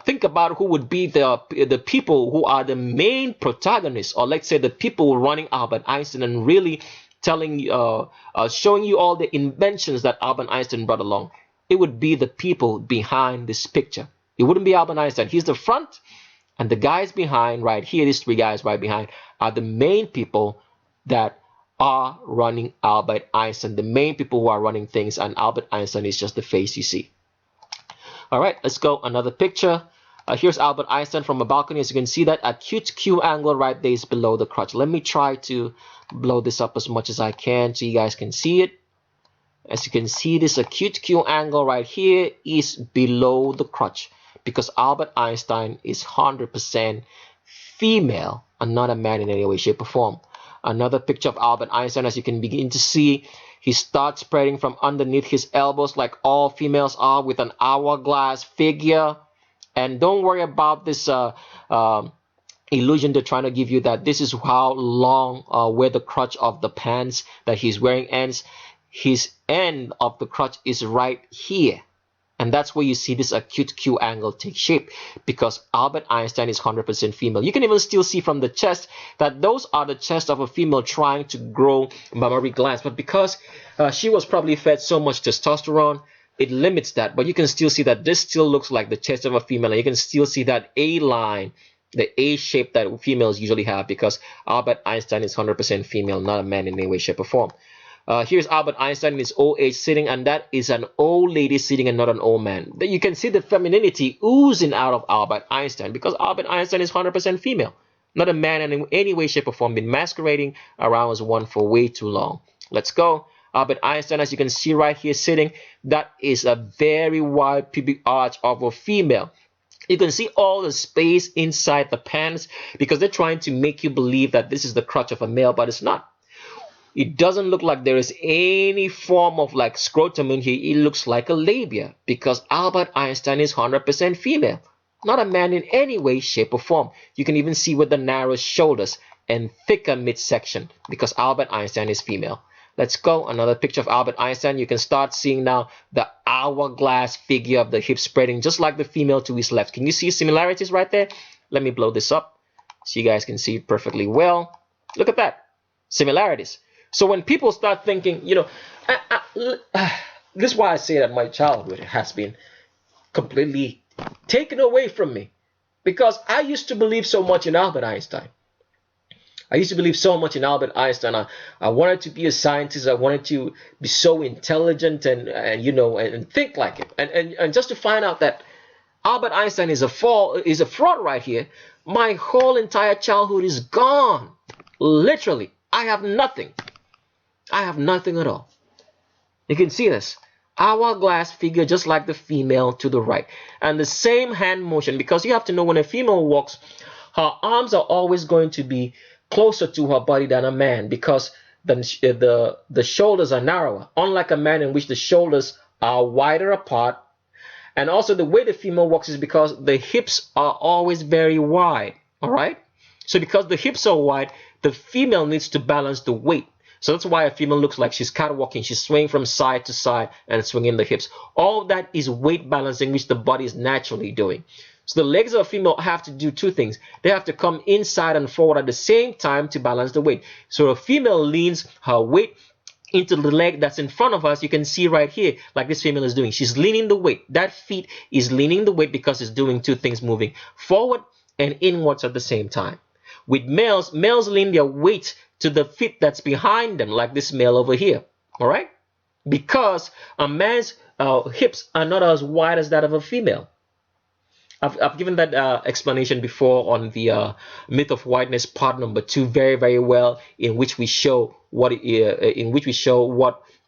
B: think about who would be the people who are the main protagonists, or let's say the people running Albert Einstein and really showing you all the inventions that Albert Einstein brought along, it would be the people behind this picture. It wouldn't be Albert Einstein. He's the front. And the guys behind, right here, these three guys right behind, are the main people that are running Albert Einstein, the main people who are running things, and Albert Einstein is just the face you see. All right, let's go another picture. Here's Albert Einstein from a balcony. As you can see, that acute Q angle right there is below the crotch. Let me try to blow this up as much as I can so you guys can see it. As you can see, this acute Q angle right here is below the crotch, because Albert Einstein is 100% female and not a man in any way, shape, or form. Another picture of Albert Einstein, as you can begin to see, he starts spreading from underneath his elbows like all females are, with an hourglass figure. And don't worry about this illusion they're trying to give you that this is how long where the crotch of the pants that he's wearing ends. His end of the crotch is right here. And that's where you see this acute Q angle take shape, because Albert Einstein is 100% female. You can even still see from the chest that those are the chest of a female trying to grow mammary glands. But because she was probably fed so much testosterone, it limits that. But you can still see that this still looks like the chest of a female. And you can still see that A line, the A shape that females usually have, because Albert Einstein is 100% female, not a man in any way, shape, or form. Here's Albert Einstein in his old age sitting, and that is an old lady sitting and not an old man. You can see the femininity oozing out of Albert Einstein, because Albert Einstein is 100% female, not a man in any way, shape, or form, been masquerading around as one for way too long. Let's go. Albert Einstein, as you can see right here sitting, that is a very wide pubic arch of a female. You can see all the space inside the pants, because they're trying to make you believe that this is the crotch of a male, but it's not. It doesn't look like there is any form of like scrotum in here. It looks like a labia, because Albert Einstein is 100% female, not a man in any way, shape, or form. You can even see with the narrow shoulders and thicker midsection, because Albert Einstein is female. Let's go. Another picture of Albert Einstein. You can start seeing now the hourglass figure of the hips spreading, just like the female to his left. Can you see similarities right there? Let me blow this up so you guys can see it perfectly well. Look at that. Similarities. So when people start thinking, you know, this is why I say that my childhood has been completely taken away from me, because I used to believe so much in Albert Einstein. I used to believe so much in Albert Einstein. I wanted to be a scientist. I wanted to be so intelligent and you know and think like him. And just to find out that Albert Einstein is a fraud right here. My whole entire childhood is gone. Literally, I have nothing. I have nothing at all. You can see this hourglass figure, just like the female to the right, and the same hand motion, because you have to know when a female walks, her arms are always going to be closer to her body than a man, because the shoulders are narrower, unlike a man in which the shoulders are wider apart. And also the way the female walks is because the hips are always very wide. All right, so because the hips are wide, the female needs to balance the weight. So that's why a female looks like she's catwalking. She's swinging from side to side and swinging the hips. All that is weight balancing, which the body is naturally doing. So the legs of a female have to do two things. They have to come inside and forward at the same time to balance the weight. So a female leans her weight into the leg that's in front of us. You can see right here, like this female is doing. She's leaning the weight. That feet is leaning the weight because it's doing two things, moving forward and inwards at the same time. With males lean their weight to the feet that's behind them, like this male over here. All right, because a man's hips are not as wide as that of a female. I've given that explanation before on the myth of whiteness part number 2 very, very well, in which we show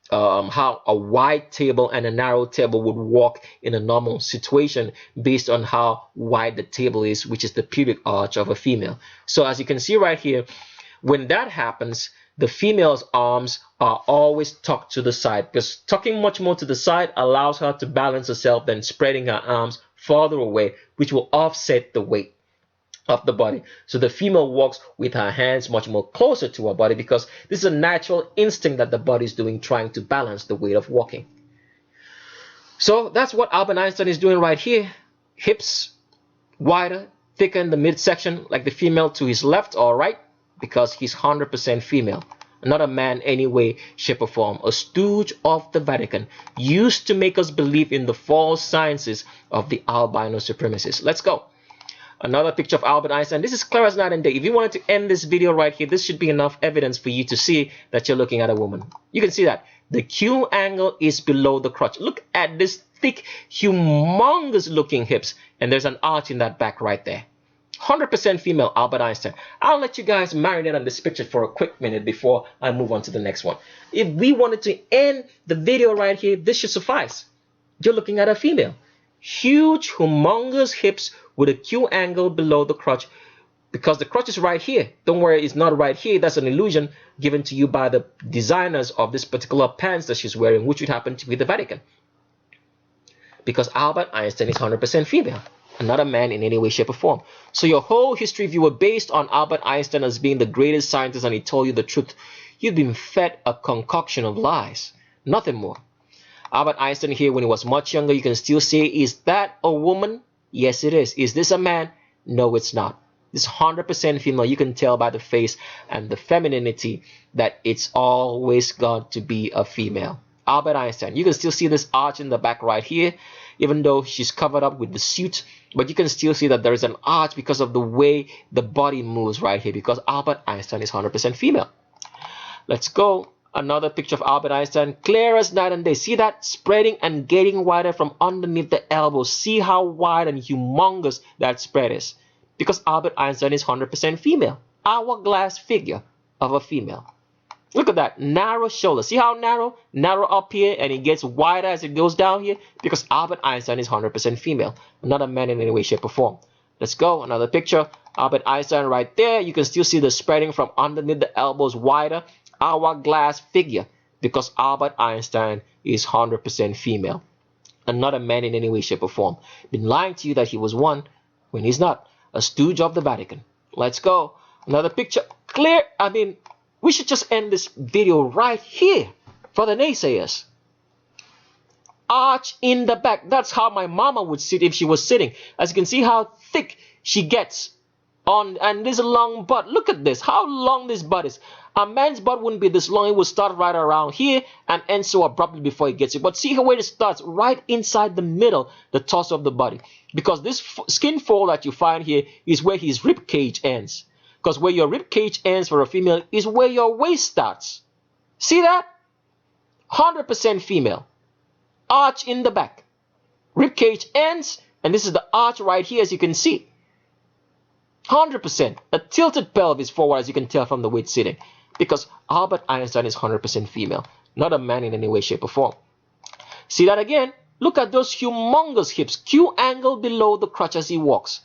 B: how a wide table and a narrow table would walk in a normal situation based on how wide the table is, which is the pubic arch of a female. So as you can see right here, when that happens, the female's arms are always tucked to the side, because tucking much more to the side allows her to balance herself than spreading her arms farther away, which will offset the weight of the body. So the female walks with her hands much more closer to her body, because this is a natural instinct that the body is doing, trying to balance the weight of walking. So that's what Albert Einstein is doing right here. Hips wider, thicker in the midsection, like the female to his left or right, because he's 100% female. Not a man any way, shape or form. A stooge of the Vatican, used to make us believe in the false sciences of the albino supremacists. Let's go. Another picture of Albert Einstein. This is clear as night and day. If you wanted to end this video right here, this should be enough evidence for you to see that you're looking at a woman. You can see that the Q angle is below the crotch. Look at this thick, humongous looking hips, and there's an arch in that back right there. 100% female Albert Einstein. I'll let you guys marinate on this picture for a quick minute before I move on to the next one. If we wanted to end the video right here, this should suffice. You're looking at a female. Huge, humongous hips with a Q angle below the crotch, because the crotch is right here. Don't worry, it's not right here. That's an illusion given to you by the designers of this particular pants that she's wearing, which would happen to be the Vatican. Because Albert Einstein is 100% female, and not a man in any way, shape, or form. So your whole history, if you were based on Albert Einstein as being the greatest scientist and he told you the truth, you've been fed a concoction of lies. Nothing more. Albert Einstein here, when he was much younger, you can still say, is that a woman? Yes, it is. Is this a man? No, it's not. It's 100% female. You can tell by the face and the femininity that it's always got to be a female. Albert Einstein. You can still see this arch in the back right here, even though she's covered up with the suit, but you can still see that there is an arch because of the way the body moves right here, because Albert Einstein is 100% female. Let's go. Another picture of Albert Einstein, clear as night and day. See that? Spreading and getting wider from underneath the elbows. See how wide and humongous that spread is, because Albert Einstein is 100% female. Hourglass figure of a female. Look at that, narrow shoulder. See how narrow? Narrow up here, and it gets wider as it goes down here, because Albert Einstein is 100% female, not a man in any way, shape, or form. Let's go, another picture. Albert Einstein right there. You can still see the spreading from underneath the elbows wider. Hourglass figure, because Albert Einstein is 100% female, and not a man in any way, shape, or form. Been lying to you that he was one when he's not. A stooge of the Vatican. Let's go. Another picture. Clear. I mean, we should just end this video right here for the naysayers. Arch in the back. That's how my mama would sit if she was sitting. As you can see how thick she gets on, and this long butt. Look at this, how long this butt is. A man's butt wouldn't be this long. It would start right around here and end so abruptly before it gets it. But see how where it starts, right inside the middle, the torso of the body. Because this skin fold that you find here is where his rib cage ends. Because where your rib cage ends for a female is where your waist starts. See that? 100% female. Arch in the back. Rib cage ends, and this is the arch right here, as you can see. 100%. A tilted pelvis forward, as you can tell from the way it's sitting. Because Albert Einstein is 100% female, not a man in any way, shape, or form. See that again? Look at those humongous hips. Q angle below the crotch as he walks.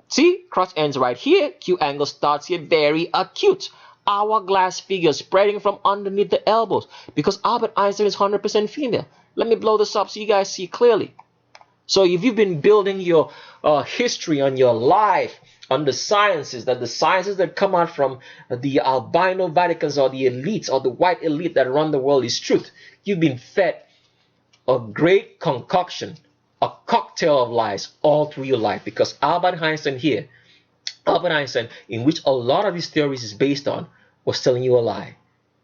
B: See? Crotch ends right here. Q angle starts here. Very acute. Hourglass figure spreading from underneath the elbows. Because Albert Einstein is 100% female. Let me blow this up so you guys see clearly. So if you've been building your history on your life, on the sciences that come out from the albino Vaticans or the elites or the white elite that run the world is truth, you've been fed a great concoction, a cocktail of lies all through your life. Because Albert Einstein, in which a lot of his theories is based on, was telling you a lie.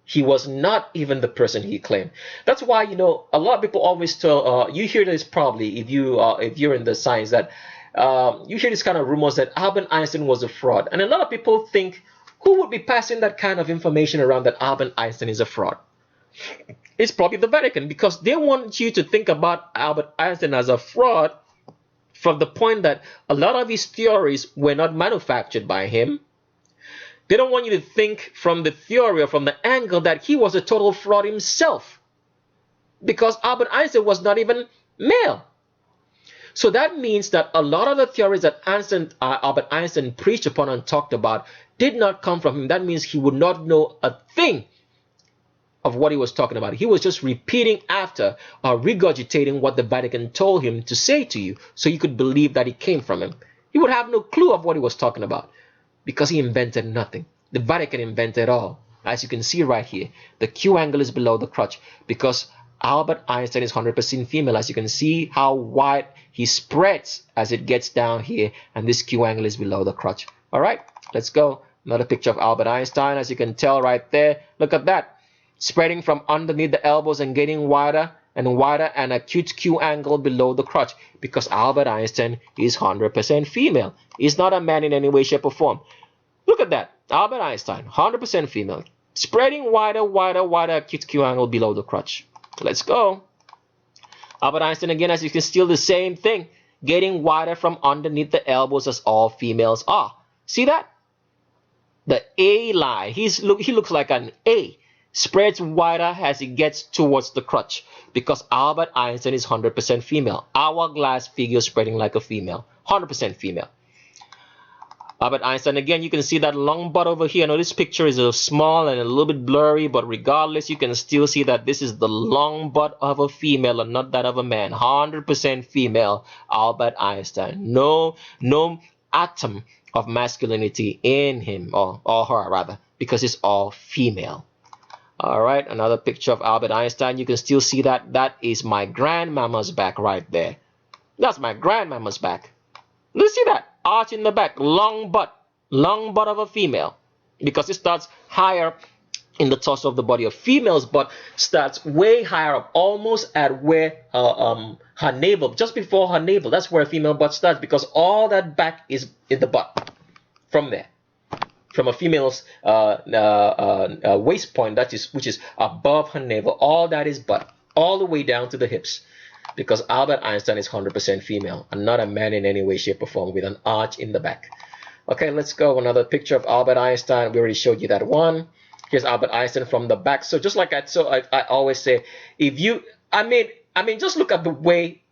B: He was not even the person he claimed. That's why, you know, a lot of people always tell, you hear this probably if you're in the science, that you hear this kind of rumors that Albert Einstein was a fraud. And a lot of people think, who would be passing that kind of information around that Albert Einstein is a fraud? It's probably the Vatican, because they want you to think about Albert Einstein as a fraud from the point that a lot of his theories were not manufactured by him. They don't want you to think from the theory or from the angle that he was a total fraud himself, because Albert Einstein was not even male. So that means that a lot of the theories that Albert Einstein preached upon and talked about did not come from him. That means he would not know a thing of what he was talking about. He was just repeating after or regurgitating what the Vatican told him to say to you, so you could believe that it came from him. He would have no clue of what he was talking about, because he invented nothing. The Vatican invented all. As you can see right here, the Q angle is below the crotch because Albert Einstein is 100% female. As you can see how wide he spreads as it gets down here, and this Q angle is below the crotch. All right, let's go. Another picture of Albert Einstein. As you can tell right there, look at that. Spreading from underneath the elbows and getting wider and wider, and acute Q angle below the crotch, because Albert Einstein is 100% female. He's not a man in any way, shape, or form. Look at that. Albert Einstein, 100% female. Spreading wider, wider, wider, acute Q angle below the crotch. Let's go. Albert Einstein again, as you can still the same thing. Getting wider from underneath the elbows, as all females are. See that? The A line. He looks like an A. Spreads wider as he gets towards the crotch, because Albert Einstein is 100% female. Hourglass figure spreading like a female. 100% female. Albert Einstein again, you can see that long butt over here. Now this picture is a small and a little bit blurry, but regardless, you can still see that this is the long butt of a female and not that of a man. 100% female Albert Einstein. No atom of masculinity in him, or her rather, because it's all female. All right, another picture of Albert Einstein. You can still see that. That is my grandmama's back right there. That's my grandmama's back. Let's see that. Arch in the back, long butt of a female, because it starts higher in the torso of the body. A female's butt starts way higher up, almost at where her navel, just before her navel. That's where a female butt starts, because all that back is in the butt. From there, from a female's waist point, which is above her navel, all that is butt, all the way down to the hips. Because Albert Einstein is 100% female and not a man in any way, shape, or form, with an arch in the back. Okay, let's go. Another picture of Albert Einstein. We already showed you that one. Here's Albert Einstein from the back. So just like I always say, just look at the way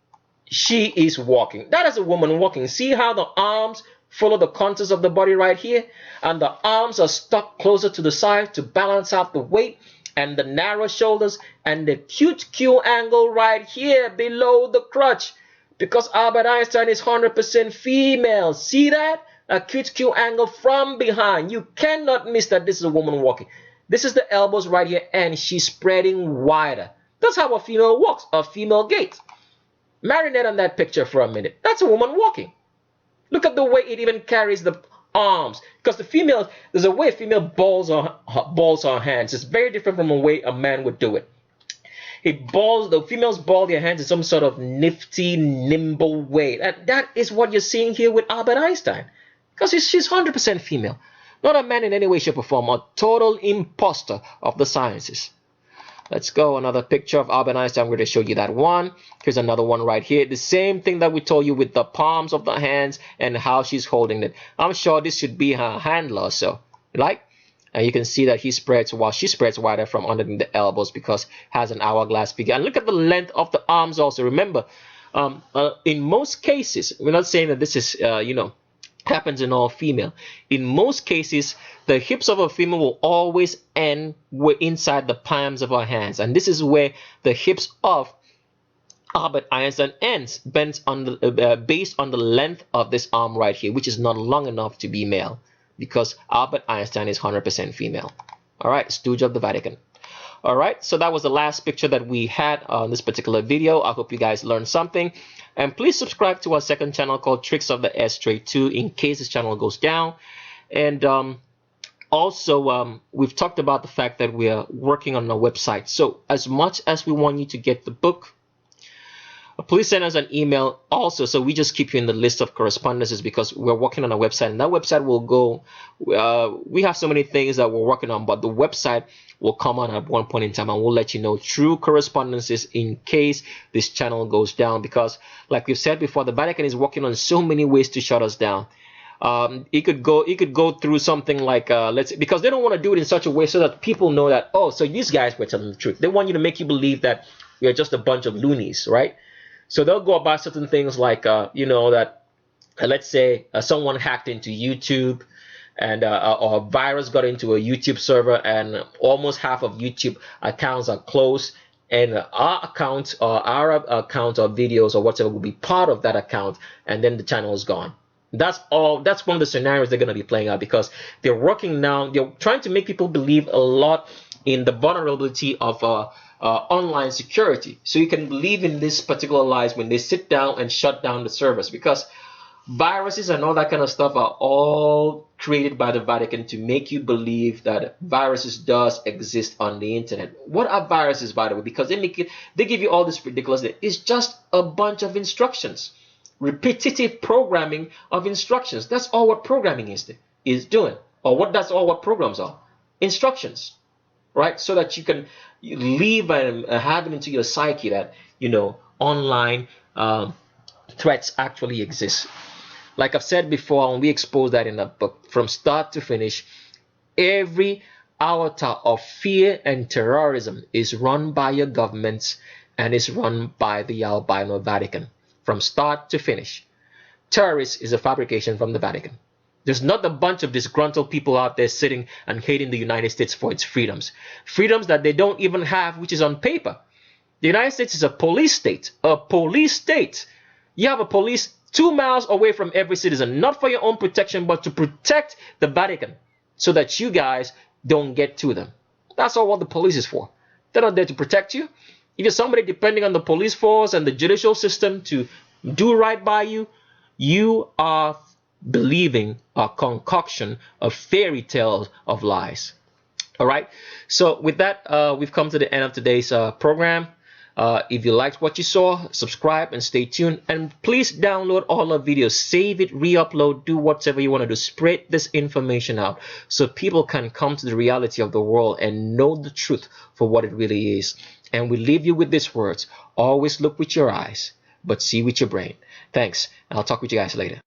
B: she is walking. That is a woman walking. See how the arms follow the contours of the body right here, and the arms are stuck closer to the side to balance out the weight, and the narrow shoulders, and the acute Q angle right here below the crotch, because Albert Einstein is 100% female. See that? Acute Q angle from behind. You cannot miss that this is a woman walking. This is the elbows right here, and she's spreading wider. That's how a female walks, a female gait. Marinate on that picture for a minute. That's a woman walking. Look at the way it even carries the arms, because there's a way a female balls her hands. It's very different from a way a man would do it. The females ball their hands in some sort of nifty, nimble way. That is what you're seeing here with Albert Einstein, because she's 100% female. Not a man in any way, shape, or form. A total imposter of the sciences. Let's go. Another picture of Albert Einstein. I'm going to show you that one. Here's another one right here. The same thing that we told you with the palms of the hands and how she's holding it. I'm sure this should be her handler or so. Right? And you can see that he spreads, while she spreads wider from underneath the elbows because has an hourglass figure. And look at the length of the arms also. Remember, in most cases, we're not saying that this is, happens in all female. In most cases, the hips of a female will always end inside the palms of her hands, and this is where the hips of Albert Einstein ends, based on the length of this arm right here, which is not long enough to be male, because Albert Einstein is 100% female. All right, stooge of the Vatican. All right, so that was the last picture that we had on this particular video. I hope you guys learned something. And please subscribe to our second channel called Tricks of the Straight 2 in case this channel goes down. And also, we've talked about the fact that we are working on a website. So as much as we want you to get the book, please send us an email also, so we just keep you in the list of correspondences, because we're working on a website, and that website will go, we have so many things that we're working on, but the website will come on at one point in time, and we'll let you know true correspondences in case this channel goes down, because like we've said before, the Vatican is working on so many ways to shut us down. It could go through something like because they don't want to do it in such a way so that people know that, oh, so these guys were telling the truth. They want you to make you believe that we are just a bunch of loonies, right? So they'll go about certain things like, that let's say someone hacked into YouTube, and or a virus got into a YouTube server, and almost half of YouTube accounts are closed, and our account or videos or whatever will be part of that account, and then the channel is gone. That's all. That's one of the scenarios they're going to be playing out, because they're working now. They're trying to make people believe a lot in the vulnerability of online security, so you can believe in this particular lies when they sit down and shut down the servers, because viruses and all that kind of stuff are all created by the Vatican to make you believe that viruses does exist on the internet. What are viruses, by the way? Because they give you all this ridiculousness. It's just a bunch of instructions, repetitive programming of instructions. That's all what programming is doing, or that's all what programs are, instructions. Right, so that you can leave and have it into your psyche that online threats actually exist. Like I've said before, and we exposed that in the book, from start to finish, every iota of fear and terrorism is run by your governments and is run by the albino Vatican, from start to finish. Terrorist is a fabrication from the Vatican. There's not a bunch of disgruntled people out there sitting and hating the United States for its freedoms. Freedoms that they don't even have, which is on paper. The United States is a police state. A police state. You have a police 2 miles away from every citizen, not for your own protection, but to protect the Vatican, so that you guys don't get to them. That's all what the police is for. They're not there to protect you. If you're somebody depending on the police force and the judicial system to do right by you, you are believing a concoction of fairy tales of lies. All right, so with that, we've come to the end of today's program. If you liked what you saw, subscribe and stay tuned, and please download all our videos, save it, re-upload, do whatever you want to do. Spread this information out so people can come to the reality of the world and know the truth for what it really is. And we leave you with these words: always look with your eyes, but see with your brain. Thanks, and I'll talk with you guys later.